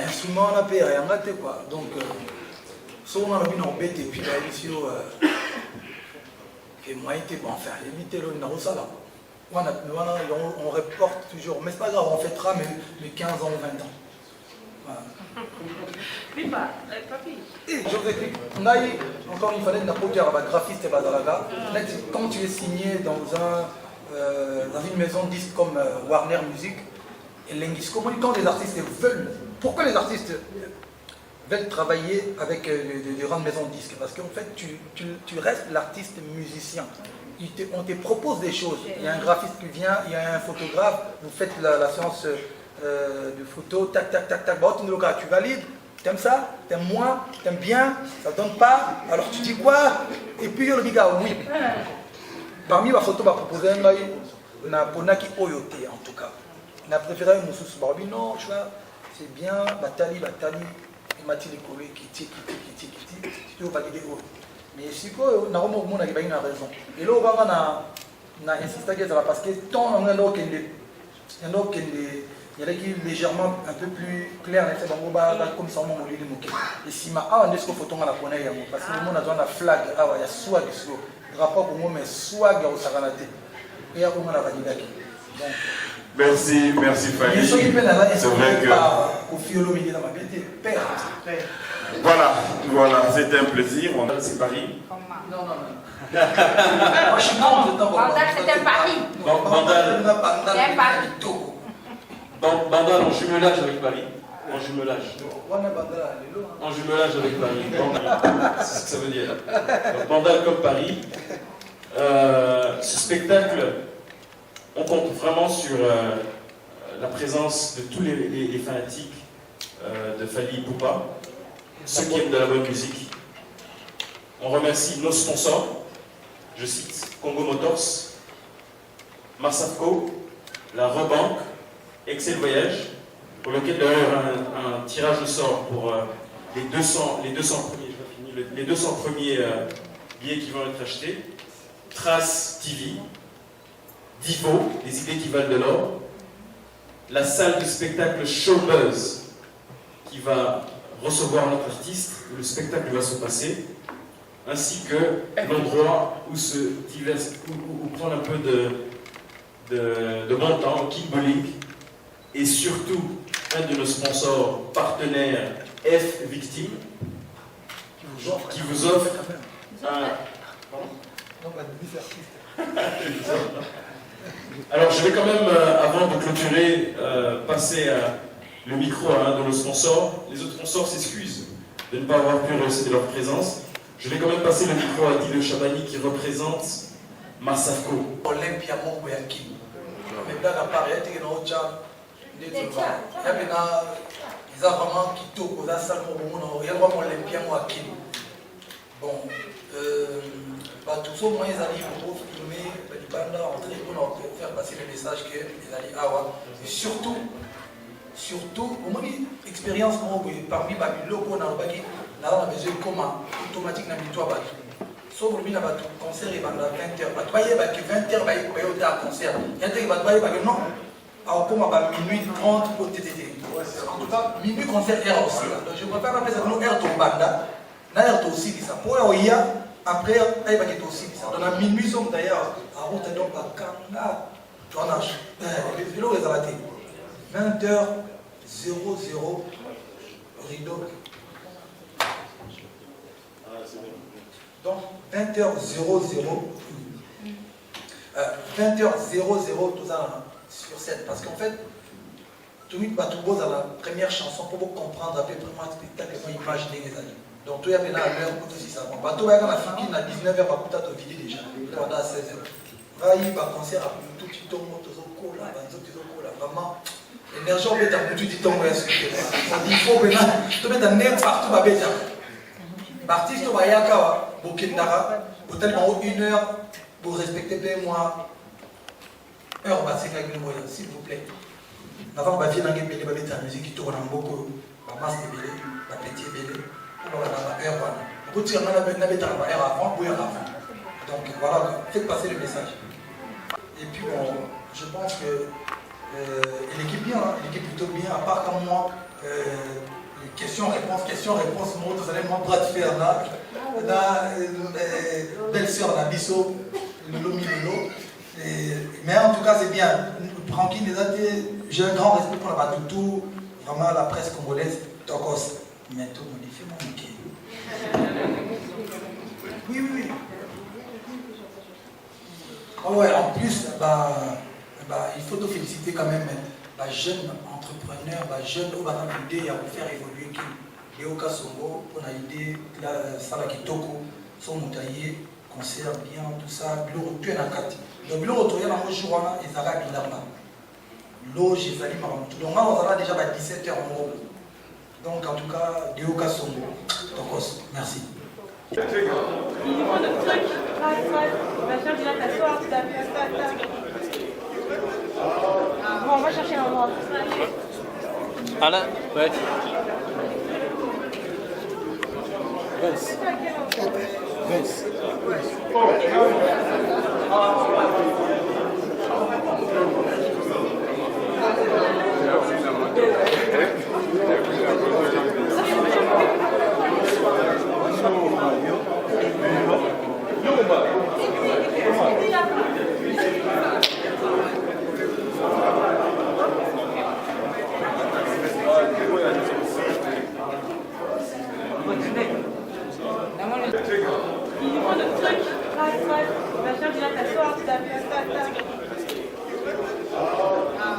instrument on a payé rien raté quoi, donc soit on a mis en bête et puis là ici, et moi j'étais bon, enfin limiter le Narusa là. On reporte toujours, mais c'est pas grave, on fêtera mes 15 ans ou 20 ans. Voilà. Et je vous explique, encore il fallait n'importe quel graphiste et badalaga. Quand tu es signé dans une maison de disques comme Warner Music et Lengisco, quand les artistes veulent, pourquoi les artistes veulent travailler avec des grandes maisons de disques? Parce qu'en fait, tu restes l'artiste musicien. On te propose des choses. Il y a un graphiste qui vient, il y a un photographe, vous faites la séance de photo, tac, tac, tac, tac. Tu valides, t'aimes ça, t'aimes moins, t'aimes bien, ça ne donne pas, alors tu dis quoi? Et puis le gars, oui. Parmi les photos, on va proposer un gars, on a Ponaki Oyote en tout cas. On a préféré un Moussous Barbi, non, c'est bien, Batali, et Mathilde Koué, Kiti, tu veux valider. Mais si quoi, on a raison. Et là, on a insisté parce que tant on a un autre qui est légèrement un peu plus clair, comme ça, on lit le mot. Et si on est ce qu'on photo à la poney, parce que le monde a besoin de la flag, il y a swag, rapport pour moi, mais swag au Saranate. Et après, on a validé. Merci Fali. C'est vrai que... Voilà, c'était un plaisir. C'est Paris. Non. Moi, je suis contre. Bandal, c'était Paris. Bandal en jumelage avec Paris. En jumelage avec Paris. C'est ce que ça veut dire. Donc, Bandal comme Paris. Ce spectacle, on compte vraiment sur la présence de tous les fanatiques de Fali Ipupa, ceux qui aiment de la bonne musique. On remercie nos sponsors, je cite Congo Motors, Marsafco, la Rebanque, Excel Voyage, pour lequel d'ailleurs un tirage au sort pour les 200 premiers billets qui vont être achetés, Trace TV, Divo, les idées qui valent de l'or, la salle du spectacle Showbuzz qui va recevoir notre artiste, où le spectacle va se passer, ainsi que l'endroit où prendre un peu de bon temps, King Bowling, et surtout un de nos sponsors partenaires, F Victime, qui vous offre un... Alors je vais quand même, avant de clôturer, passer le micro à un de nos sponsors. Les autres sponsors s'excusent de ne pas avoir pu recéder leur présence. Je vais quand même passer le micro à Guy Le Chabani qui représente Marsafco. Olympia Moko Yaki. Mais là, la pariette est dans le chat. Il y a vraiment qui toque aux assailles pour il y a vraiment Olympia Moaki. Bon, tout ça, moi, ils arrivent pour filmer, du banda, entrer pour faire passer le message qu'ils allaient avoir. Et surtout, au moins, expérience parmi les locaux, on a besoin de comment automatique dans le toit. Sauf que le concert est à 20h. Il y a 20h, il y a un concert. Il y a des non. Alors, comme à minuit 30 pour TTT. En tout cas, minuit concert air aussi. Donc, je préfère appeler ça nous air ton banda. Air aussi, ça. Pour la après, il y a aussi ça. Donc, à minuit, sommes d'ailleurs à route donc à Kanga. Tu en as. Les vélos, les arrêtés. 20h00 rideau. Donc, 20h00, 20h00, tout ça sur 7. Parce qu'en fait, tout le monde va à la première chanson pour vous comprendre à peu près un spectacle et imaginer les années. Donc, tout le monde a l'heure pour aussi ça. Tout le monde a fini à 19h, va peut être vidé déjà. Il va à 16h. Va y avoir un concert à tout petit temps, vraiment. L'énergie, on met un petit temps. Il faut maintenant, tout le monde partout, va bien. L'artiste va y avoir Bokendara, peut-être une heure pour respecter bien moi. Heure, c'est avec le moyen, s'il vous plaît. Avant, on va venir dans la musique qui tourne beaucoup, la masse de Bélé, la petite Bélé, on va avoir heure. On peut tirer dans la heure avant ou heure avant. Donc voilà, faites passer le message. Et puis bon, je pense que l'équipe bien, l'équipe plutôt bien, à part comme moi. Question-réponse, moi, vous allez m'en bras de fer là. Belle-sœur, la Bisso, le Lolo. Mais en tout cas, c'est bien. Tranquille, j'ai un grand respect pour la Batoutou, vraiment la presse congolaise, Tokos. Mais tout le monde fait mon Mickey. Oui. Oh ouais, en plus, il faut te féliciter quand même. Jeune entrepreneur, jeune qui a l'idée à faire évoluer qui Léo Kassongo, on a l'idée, Sala Kitoko, son moutaillé, concert bien, tout ça, Bilo tu es en 4. Donc Bilo retourné dans le jour, et ça va bien là-bas. L'eau, j'ai sali Maramoutou. Donc là, on sera déjà à 17h en gros. Donc en tout cas, Léo Kassongo, Tokos, merci. Bon, on va chercher un endroit. Alain, ouais. Vince.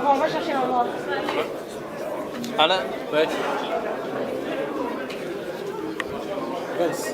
Bon, on va chercher un endroit. Alain, ouais. Vince.